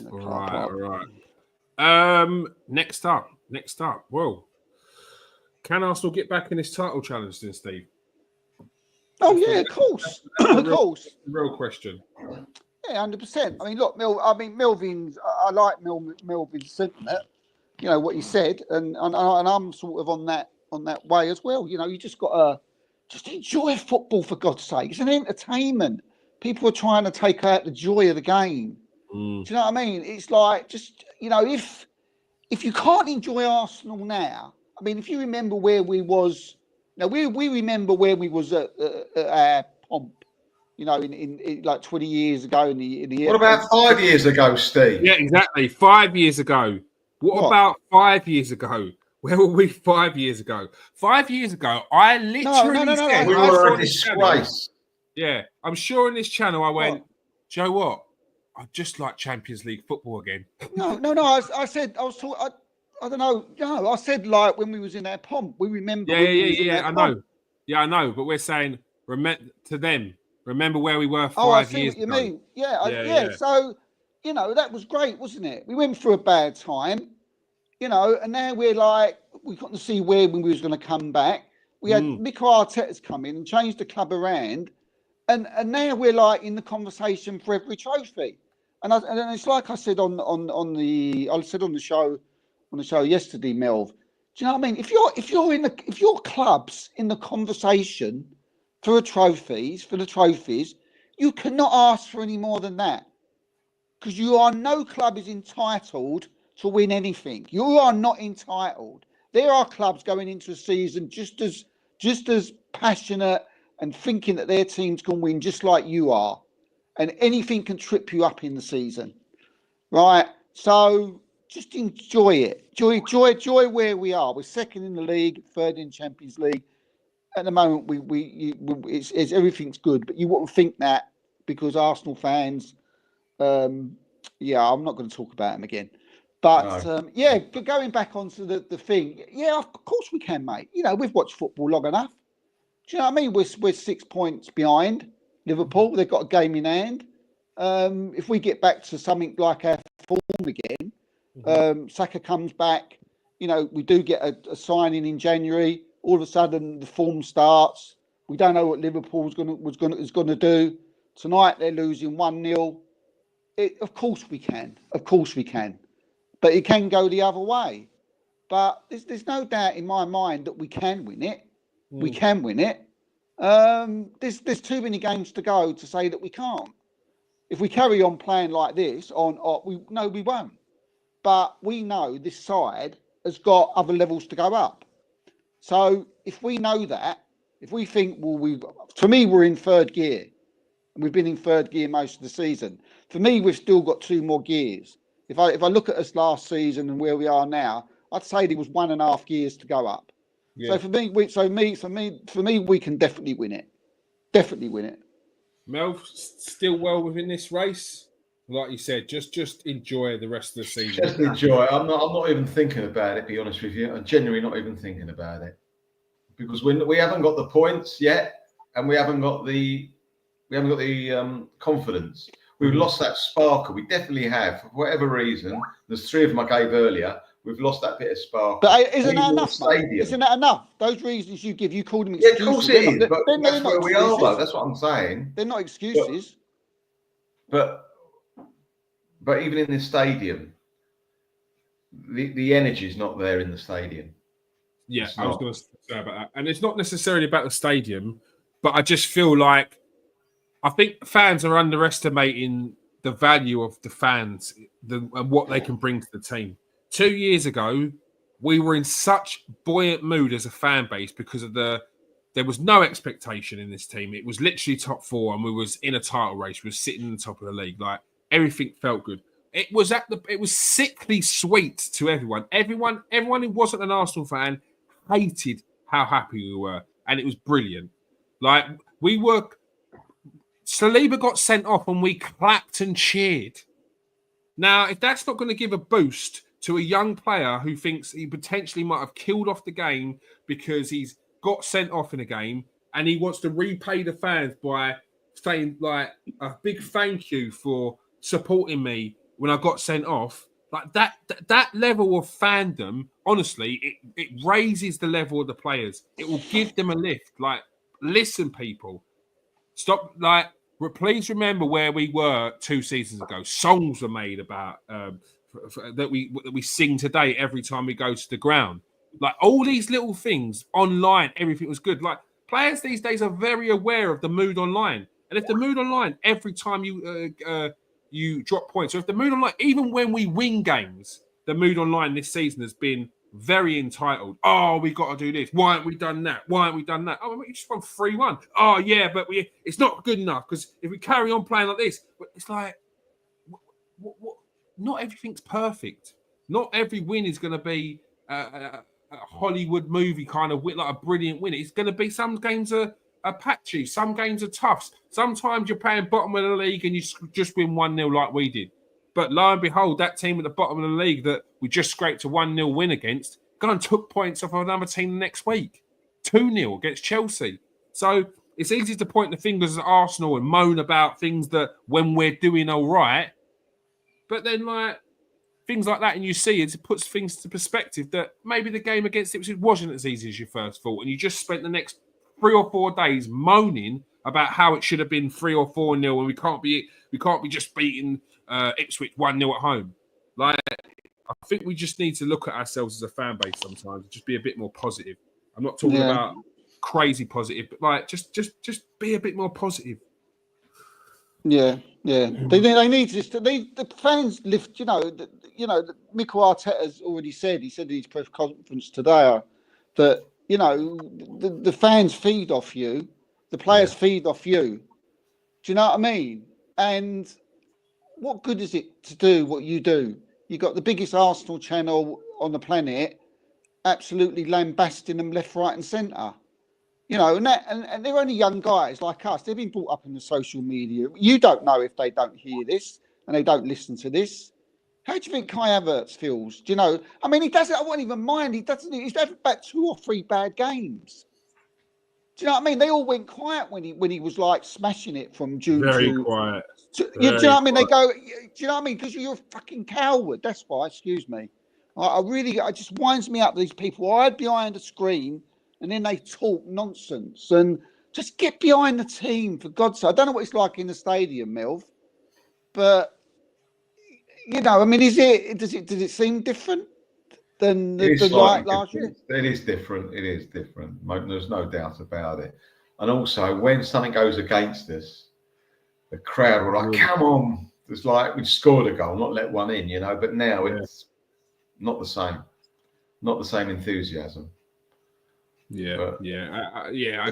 Right. Next up. Well, can Arsenal get back in this title challenge then, Steve? Oh yeah, of course, of course. Real question. Yeah, 100%. I mean, look, Melvin's. I like Melvin's sentiment. What he said, and I'm sort of on that way as well. You just got to just enjoy football for God's sake. It's an entertainment. People are trying to take out the joy of the game. Do you know what I mean? It's like just if you can't enjoy Arsenal now. I mean, if you remember where we was Now we remember when we was at our pomp, in like 20 years ago in the. What about 5 years ago, Steve? Yeah, exactly. 5 years ago. What about 5 years ago? Where were we 5 years ago? 5 years ago, I literally said, We I were saw a this channel. disgrace. Yeah, I'm sure in this channel I went, Joe, what? I just like Champions League football again. No. I said I was talking. I don't know. No, I said like when we was in our pomp. We remember. Yeah. I know. Yeah, I know. But we're saying, to them, remember where we were 5 years ago. I see what you mean. Yeah. So, that was great, wasn't it? We went through a bad time, and now we're like, we got to see where we was going to come back. We had Mikel Arteta's come in and changed the club around, and now we're like in the conversation for every trophy. And it's like I said on the show yesterday, Melv. Do you know what I mean? If your club's in the conversation for the trophies, you cannot ask for any more than that. Because no club is entitled to win anything. You are not entitled. There are clubs going into a season just as passionate and thinking that their teams can win just like you are. And anything can trip you up in the season. Right? So just enjoy it. Enjoy where we are. We're second in the league, third in Champions League. At the moment, it's everything's good, but you wouldn't think that because Arsenal fans. I'm not going to talk about them again. But going back onto the thing, of course we can, mate. We've watched football long enough. Do you know what I mean? We're 6 points behind Liverpool. They've got a game in hand. If we get back to something like our form again, Saka comes back. We do get a signing in January. All of a sudden, the form starts. We don't know what Liverpool is going to do tonight. They're losing 1-0. Of course we can. But it can go the other way. But there's no doubt in my mind that we can win it. We can win it. There's too many games to go to say that we can't. If we carry on playing like this, we won't. But we know this side has got other levels to go up. So if we know that, if we think, for me, we're in third gear. And we've been in third gear most of the season. For me, we've still got 2 more gears. If I look at us last season and where we are now, I'd say there was 1.5 gears to go up. Yeah. So for me, we can definitely win it. Definitely win it. Mel, still well within this race. Like you said, just enjoy the rest of the season. Just enjoy. I'm not even thinking about it. To be honest with you, I'm genuinely not even thinking about it because we haven't got the points yet, and we haven't got the confidence. We've lost that sparkle. We definitely have, for whatever reason. There's 3 of them I gave earlier. We've lost that bit of sparkle. But isn't that enough? Isn't that enough? Those reasons you give, you call them excuses. Yeah, of course it is. But that's where we are, though. That's what I'm saying. They're not excuses. But even in the stadium, the energy is not there in the stadium. Yeah, I was going to say about that. And it's not necessarily about the stadium, but I just feel like I think fans are underestimating the value of the fans and what they can bring to the team. 2 years ago, we were in such buoyant mood as a fan base because of there was no expectation in this team. It was literally top 4 and we was in a title race. We were sitting in the top of the league. Like everything felt good. It was sickly sweet to everyone. Everyone who wasn't an Arsenal fan hated how happy we were. And it was brilliant. Like Saliba got sent off and we clapped and cheered. Now, if that's not going to give a boost to a young player who thinks he potentially might have killed off the game because he's got sent off in a game and he wants to repay the fans by saying like a big thank you for supporting me when I got sent off, like that level of fandom, honestly, it raises the level of the players. It will give them a lift. Like, listen, people, stop. Like, please remember where we were 2 seasons ago. Songs were made about that we sing today every time we go to the ground. Like all these little things online, everything was good. Like players these days are very aware of the mood online, and if the mood online every time you drop points, so if the mood online, even when we win games, the mood online this season has been very entitled. Oh, we got to do this. Why haven't we done that? Why haven't we done that? Oh, we just won 3-1. Oh, yeah, but it's not good enough because if we carry on playing like this, it's like, not everything's perfect. Not every win is going to be a Hollywood movie kind of win, like a brilliant win. It's going to be some games are patchy, some games are tough. Sometimes you're playing bottom of the league and you just win 1-0 like we did. But lo and behold, that team at the bottom of the league that we just scraped a 1-0 win against, gone and took points off of another team the next week. 2-0 against Chelsea. So it's easy to point the fingers at Arsenal and moan about things that when we're doing all right. But then, like, things like that, and you see it puts things to perspective that maybe the game against Ipswich wasn't as easy as you first thought, and you just spent the next 3 or 4 days moaning about how it should have been 3 or 4-0, and we can't be just beating Ipswich 1-0 at home. Like, I think we just need to look at ourselves as a fan base sometimes, and just be a bit more positive. I'm not talking about crazy positive, but like just be a bit more positive. Yeah. They need to. The fans lift. Mikel Arteta's already said. He said in his press conference today that the fans feed off you, the players feed off you. Do you know what I mean? And what good is it to do what you do? You got the biggest Arsenal channel on the planet, absolutely lambasting them left, right, and centre. And they're only young guys like us. They've been brought up in the social media. You don't know if they don't hear this and they don't listen to this. How do you think Kai Havertz feels? Do you know? I mean, he doesn't. I won't even mind. He's had about 2 or 3 bad games. Do you know what I mean? They all went quiet when he was like smashing it from June Very to quiet. do you know what I mean? They go. Do you know what I mean? Because you're a fucking coward. That's why. Excuse me. It just winds me up. These people hide behind a screen. And then they talk nonsense and just get behind the team for God's sake. I don't know what it's like in the stadium, Melv, but I mean, does it seem different than last year? It is different. It is different. There's no doubt about it. And also, when something goes against us, the crowd were like, "Come on!" It's like we scored a goal, not let one in, But now it's not the same. Not the same enthusiasm. I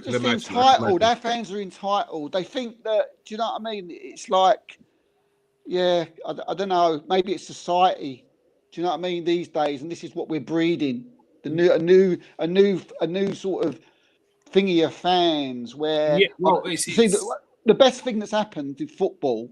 can imagine. Entitled. Our fans are entitled. They think that. Do you know what I mean? It's like, I don't know. Maybe it's society. Do you know what I mean? These days, and this is what we're breeding. A new sort of thingy of fans. Where the best thing that's happened in football,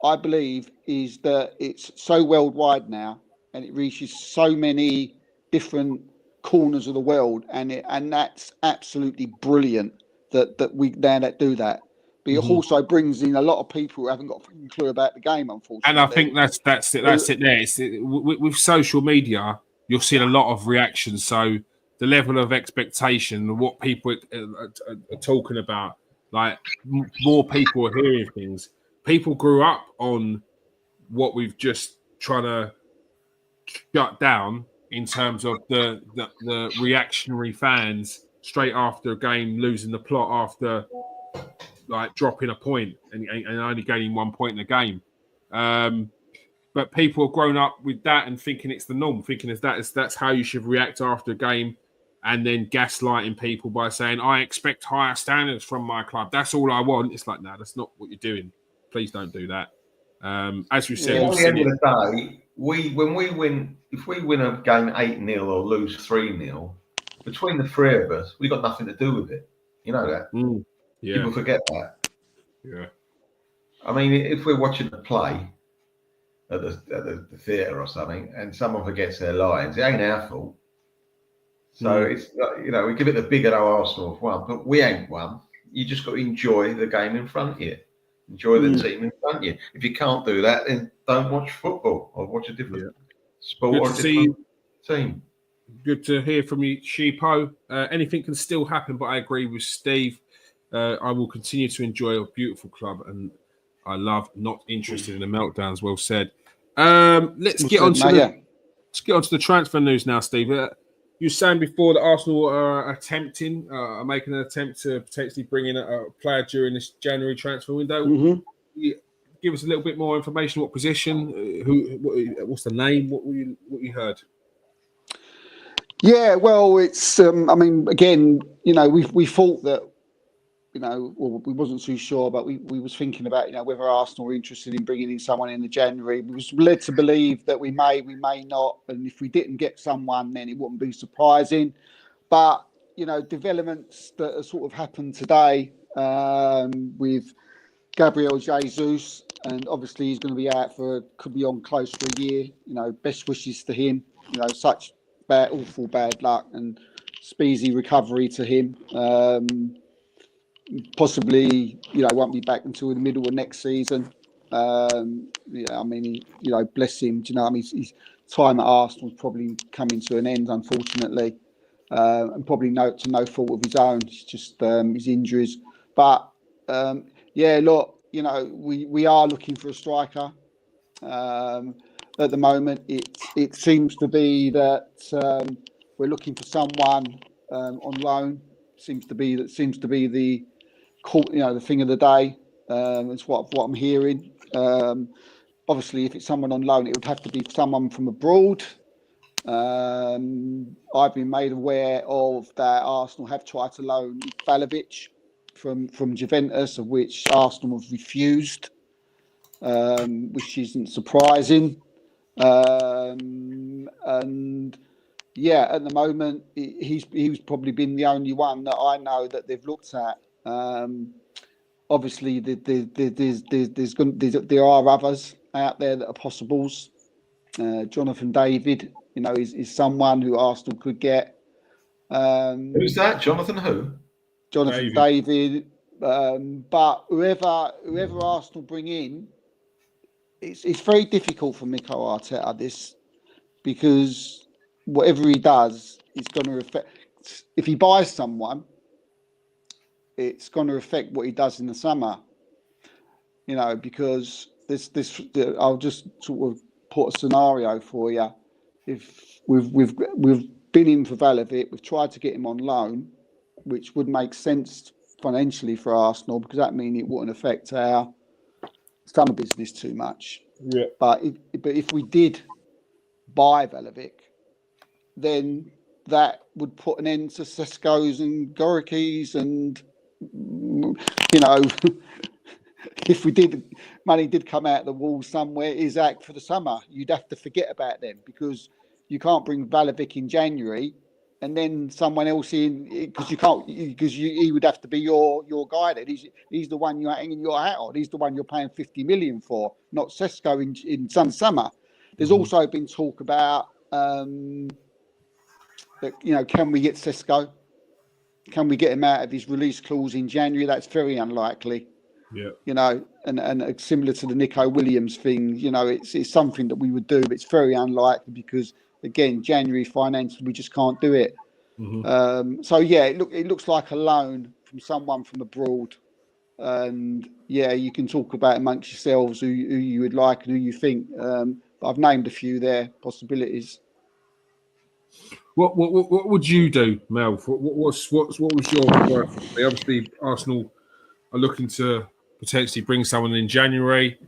I believe, is that it's so worldwide now, and it reaches so many different corners of the world, and that's absolutely brilliant that we now do that. But it also brings in a lot of people who haven't got a clue about the game, unfortunately. And I think that's it there. With social media, you'll see a lot of reactions. So the level of expectation, what people are talking about, like more people are hearing things. People grew up on what we've just trying to shut down. In terms of the reactionary fans straight after a game losing the plot after like dropping a point and only gaining 1 point in the game. But people have grown up with that and thinking it's the norm, thinking that's how you should react after a game, and then gaslighting people by saying, I expect higher standards from my club. That's all I want. It's like, no, that's not what you're doing. Please don't do that. As you said, at the end of the day, if we win a game 8-0 or lose 3-0, between the 3 of us, we got nothing to do with it. You know that. People forget that. Yeah. I mean, if we're watching a play at the theatre or something, and someone forgets their lines, it ain't our fault. So it's we give it the big Arsenal have won, but we ain't won. You just got to enjoy the game in front of you. Enjoy the team in front of you. If you can't do that, then don't watch football or watch a different sport or a different team. Good to hear from you, Sheepo. Anything can still happen, but I agree with Steve. I will continue to enjoy a beautiful club, and I love not interested in the meltdowns. Well said. Let's get on to the transfer news now, Steve. You were saying before that Arsenal are making an attempt to potentially bring in a player during this January transfer window. Give us a little bit more information. What position? What's the name? What you heard? Yeah, well, it's. I mean, again, we thought that, well, we wasn't too sure, but we was thinking about, whether Arsenal were interested in bringing in someone in the January. We was led to believe that we may not, and if we didn't get someone, then it wouldn't be surprising. But developments that have sort of happened today with Gabriel Jesus, and obviously he's going to be out could be on close to a year. Best wishes to him. Such awful bad luck, and speedy recovery to him. Possibly, won't be back until the middle of next season. I mean, bless him. Do you know? I mean, his time at Arsenal's probably coming to an end, unfortunately, and probably to no fault of his own. It's just his injuries. But yeah, look, we are looking for a striker. At the moment, it seems to be that we're looking for someone on loan. Seems to be the the thing of the day. It's what I'm hearing. Obviously, if it's someone on loan, it would have to be someone from abroad. I've been made aware of that Arsenal have tried to loan Vlahovic from Juventus, of which Arsenal have refused, which isn't surprising. And yeah, at the moment, he's probably been the only one that I know that they've looked at. Obviously, there are others out there that are possibles. Jonathan David, is someone who Arsenal could get. Who's that? Jonathan who? Jonathan David. But whoever Arsenal bring in, it's very difficult for Mikel Arteta this, because whatever he does, it's going to affect. If he buys someone, it's going to affect what he does in the summer. Because this I'll just sort of put a scenario for you. If we've been in for Vlahovic, we've tried to get him on loan, which would make sense financially for Arsenal, because that means it wouldn't affect our summer business too much. Yeah. But if we did buy Vlahovic, then that would put an end to Sesko's and Gorikis, and if money did come out of the wall somewhere, Isaac for the summer, you'd have to forget about them, because you can't bring Vlahovic in January and then someone else in, because you can't, because he would have to be your guy. Then he's the one you're hanging your hat on. He's the one you're paying 50 million for, not Sesko in some summer. There's also been talk about that, can we get Sesko? Can we get him out of his release clause in January? That's very unlikely. Yeah. And similar to the Nico Williams thing, it's something that we would do, but it's very unlikely, because again, January financially, we just can't do it. So yeah, it looks like a loan from someone from abroad, and yeah, you can talk about amongst yourselves who you would like and who you think. But I've named a few there, possibilities. What would you do, Mel? What was your work? Obviously, Arsenal are looking to potentially bring someone in January.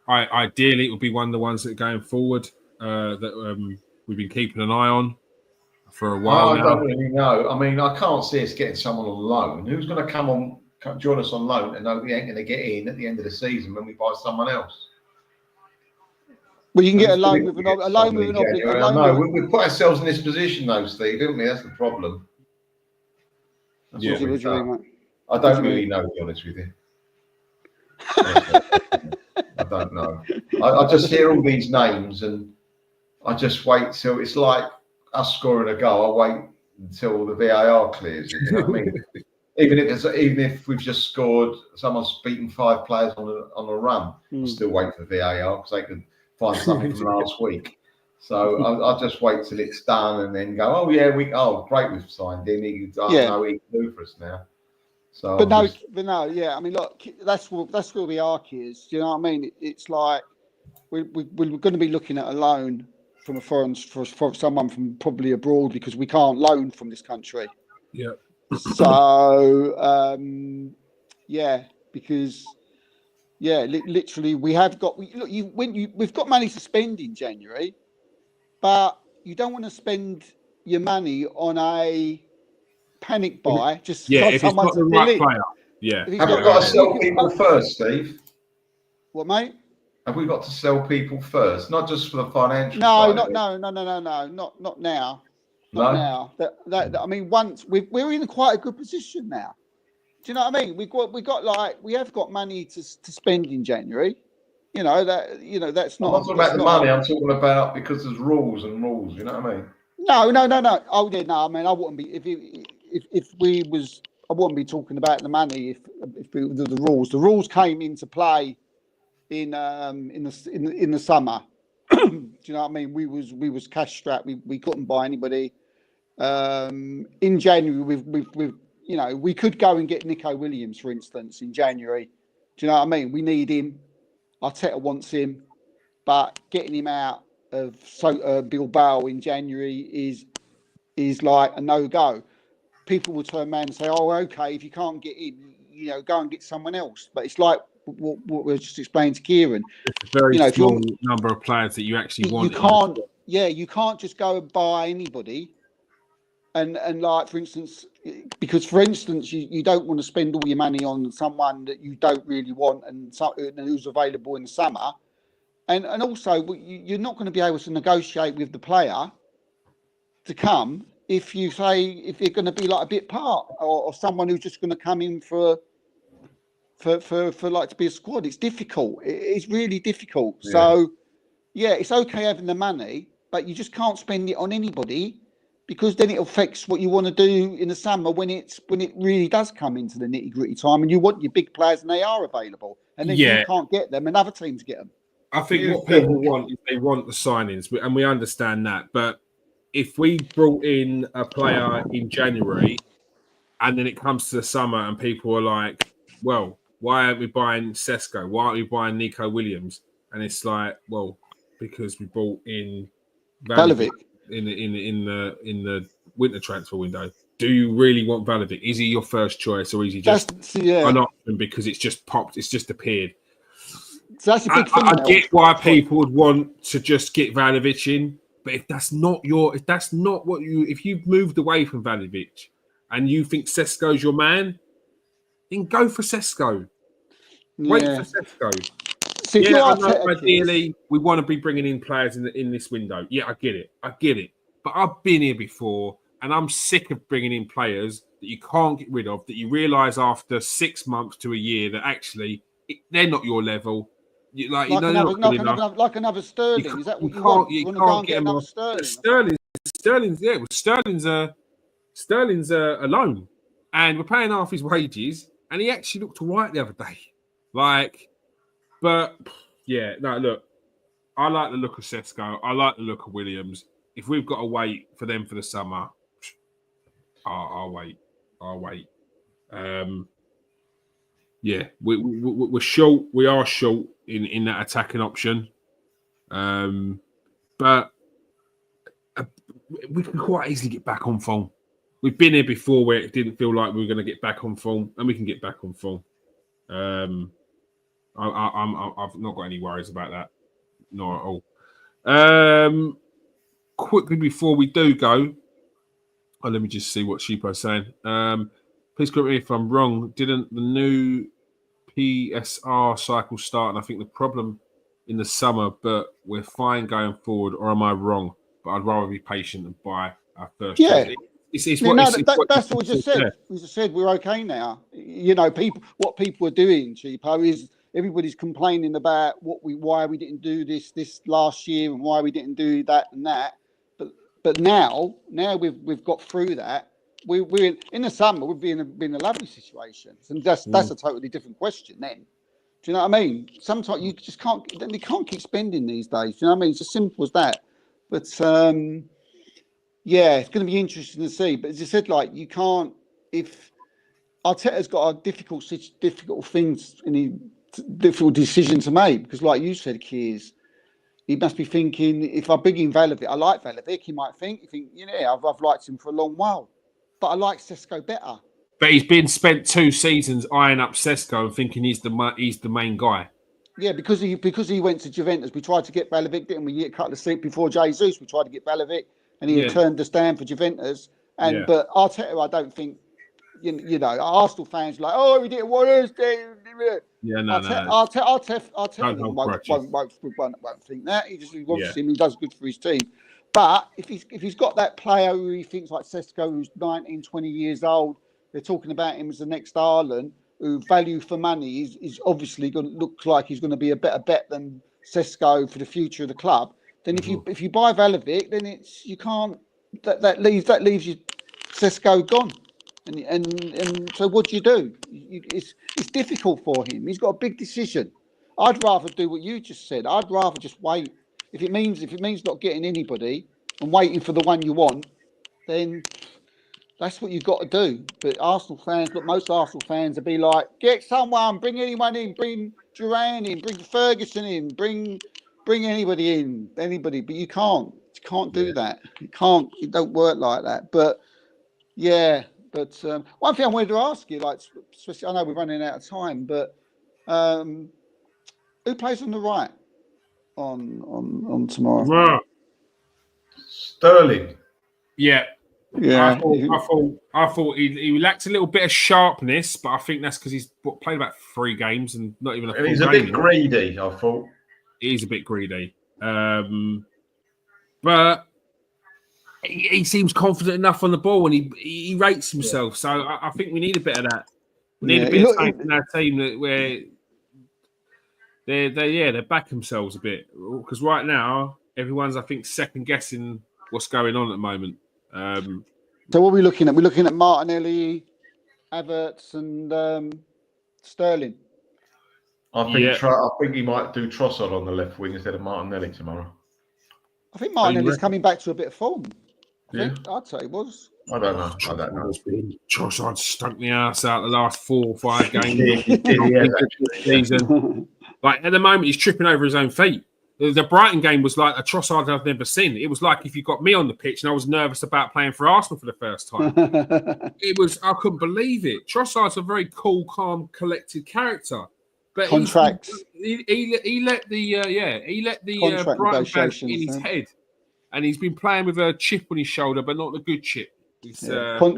Ideally, it would be one of the ones that are going forward that we've been keeping an eye on for a while now. I don't really know. I mean, I can't see us getting someone on loan. Who's going to join us on loan and know we ain't going to get in at the end of the season when we buy someone else? Well, you can get a loan with an obligation. No, we put ourselves in this position, though, Steve, didn't we? That's the problem. I don't really know, to be honest with you. I don't know. I just hear all these names and I just wait till it's like us scoring a goal. I wait until the VAR clears. You know what I mean? Even if we've just scored, someone's beaten 5 players on a run, I'll still wait for VAR, because they could find something from last week. So I'll just wait till it's done and then go, oh yeah, great, we've signed him. He can do for us now. So but no, yeah. I mean, look, that's where we are, kids. Do you know what I mean? It's like we're going to be looking at a loan from a foreign for someone from probably abroad, because we can't loan from this country. Yeah. So because literally we have got. We've got money to spend in January, but you don't want to spend your money on a panic buy, just Yeah, so if it's someone not the to fill right it. player. Yeah. If he's Have we got- got to if sell you- people first, Steve? What, mate? Have we got to sell people first, not just for the financial No, side? not of it? no, not now. No? Not now. That I mean, once we're in quite a good position now. Do you know what I mean? We have got money to spend in January. That's I'm not. not talking about the money. I'm talking about because there's rules and rules. You know what I mean? No. Oh yeah, no. I mean, I wouldn't be if we was. I wouldn't be talking about the money if the rules. The rules came into play in the summer. Do you know what I mean? We was cash strapped. We couldn't buy anybody. In January, we could go and get Nico Williams, for instance, in January. Do you know what I mean? We need him. Arteta wants him, but getting him out of Bilbao in January is like a no-go. People will turn around and say, "Oh, okay, if you can't get him, go and get someone else." But it's like what we just explained to Kieran. It's a very if small number of players that you actually want. You can't just go and buy anybody. And like, for instance, you don't want to spend all your money on someone that you don't really want and who's available in the summer. And also, you're not going to be able to negotiate with the player to come if you're going to be like a bit part or someone who's just going to come in for like to be a squad. It's difficult. It's really difficult. Yeah. So, yeah, it's okay having the money, but you just can't spend it on anybody, because then it affects what you want to do in the summer when it really does come into the nitty gritty time, and you want your big players and they are available, and then you can't get them and other teams get them. I think what people want is they want the signings, and we understand that. But if we brought in a player in January and then it comes to the summer and people are like, well, why aren't we buying Sesko? Why aren't we buying Nico Williams? And it's like, well, because we brought in Valovic in the winter transfer window. Do you really want Valovic? Is he your first choice, or is he just an option because it's just popped? It's just appeared. So that's a big thing. I get why people would want to just get Valovic in, but if you've moved away from Valovic and you think Sesko's your man, then go for Sesko. Wait for Sesko. So ideally, we want to be bringing in players in this window. Yeah, I get it. But I've been here before, and I'm sick of bringing in players that you can't get rid of, that you realise after 6 months to a year that actually they're not your level. Like another Sterling. Is that what you want? You want to go and get another Sterling? Sterling's a loan, and we're paying half his wages, and he actually looked all right the other day. But yeah, no, look, I like the look of Sesko. I like the look of Williams. If we've got to wait for them for the summer, I'll wait. Yeah, we're short. We are short in that attacking option, but we can quite easily get back on form. We've been here before where it didn't feel like we were going to get back on form, and we can get back on form. I've not got any worries about that, not at all. Quickly before we do go, let me just see what Sheepo's saying. Please correct me if I'm wrong. Didn't the new PSR cycle start? And I think the problem in the summer, but we're fine going forward. Or am I wrong? But I'd rather be patient and buy our first. Yeah. That's what we just said. We just said we're okay now. What people are doing, Cheapo, is everybody's complaining about why we didn't do this last year and why we didn't do that and that. But now we've got through that. We're in the summer. We've been in a lovely situation, and that's a totally different question. Then, do you know what I mean? Sometimes you just can't. You can't keep spending these days. Do you know what I mean? It's as simple as that. But yeah, it's going to be interesting to see. But as I said, like, you can't, if Arteta's got a difficult things and difficult decision to make, because like you said, Kears, he must be thinking, if I bring in Valovic, I like Valovic, he might think, I've liked him for a long while, but I like Sesko better. But he's been spent 2 seasons eyeing up Sesko and thinking he's the main guy. Yeah, because he went to Juventus. We tried to get Valovic, didn't we? A couple of seats before Jesus, we tried to get Valovic. and he turned us down for Juventus. And but I'll tell you, I don't think you know Arsenal fans are like, oh, we didn't want us. Yeah, I'll tell you, won't think that. He obviously he does good for his team. But if he's got that player who he thinks like Sesko, who's 19, 20 years old, they're talking about him as the next Haaland, who value for money is obviously going to look like he's going to be a better bet than Sesko for the future of the club. Then if you buy Vlahovic, then you can't that leaves you Sesko gone. And so what do? It's difficult for him. He's got a big decision. I'd rather do what you just said. I'd rather just wait. If it means not getting anybody and waiting for the one you want, then that's what you've got to do. But Arsenal fans, most Arsenal fans will be like, get someone, bring anyone in, bring Duran in, bring Ferguson in, bring anybody in, anybody. But you can't do that. You can't. It don't work like that. But yeah. But one thing I wanted to ask you, like, especially, I know we're running out of time, but who plays on the right on tomorrow? Wow. Sterling. Yeah. Yeah. I thought he lacks a little bit of sharpness, but I think that's because he's played about 3 games and not even a full game. He's a bit greedy, I thought. He is a bit greedy. But he seems confident enough on the ball, and he rates himself. So I think we need a bit of that. We need a bit of faith in our team where they back themselves a bit, because right now everyone's, I think, second guessing what's going on at the moment. So what are we looking at? We're looking at Martinelli, Havertz, and Sterling. I think he might do Trossard on the left wing instead of Martinelli tomorrow. I think Martinelli's coming back to a bit of form. I'd say he was. I don't know. Trossard stunk the ass out the last 4 or 5 games season. Like at the moment, he's tripping over his own feet. The Brighton game was like a Trossard I've never seen. It was like if you got me on the pitch and I was nervous about playing for Arsenal for the first time. I couldn't believe it. Trossard's a very cool, calm, collected character. But contract. He let the Brighton fans in his head. And he's been playing with a chip on his shoulder, but not a good chip.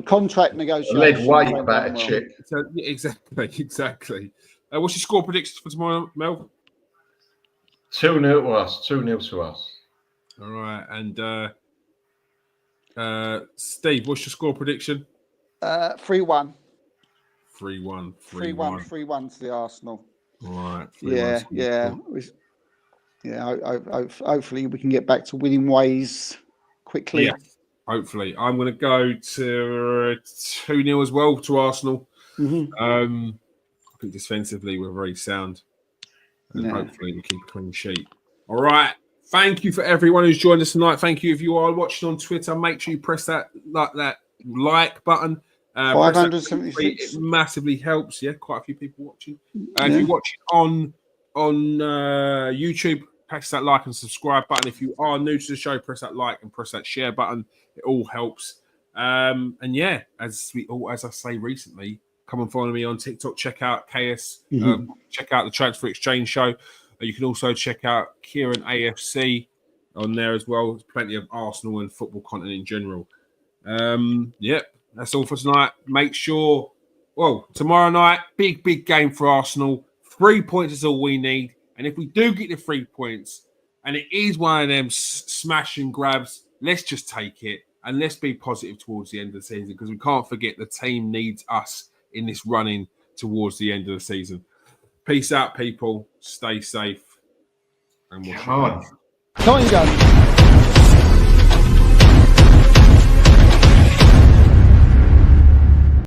Contract negotiation. Lead weight about a chip. Exactly. What's your score predictions for tomorrow, Mel? 2-0 to us. 2-0 to us. All right. And Steve, what's your score prediction? 3-1. 3-1. 3-1 to the Arsenal. All right. Yeah. Hopefully we can get back to winning ways quickly. Yeah, hopefully. I'm going to go to 2-0 as well to Arsenal. Mm-hmm. I think defensively we're very sound. And hopefully we keep a clean sheet. All right. Thank you for everyone who's joined us tonight. Thank you. If you are watching on Twitter, make sure you press that like button. 576. It massively helps. Yeah, quite a few people watching. If you're watching on YouTube, press that like and subscribe button. If you are new to the show, press that like and press that share button. It all helps. And yeah, as I say recently, come and follow me on TikTok. Check out KS. Check out the Transfer Exchange Show. You can also check out Kieran AFC on there as well. There's plenty of Arsenal and football content in general. That's all for tonight. Make sure, tomorrow night, big game for Arsenal. 3 points is all we need. And if we do get the 3 points, and it is one of them smash and grabs, let's just take it. And let's be positive towards the end of the season, because we can't forget the team needs us in this running towards the end of the season. Peace out, people. Stay safe. And we'll Come on. Come on, you guys.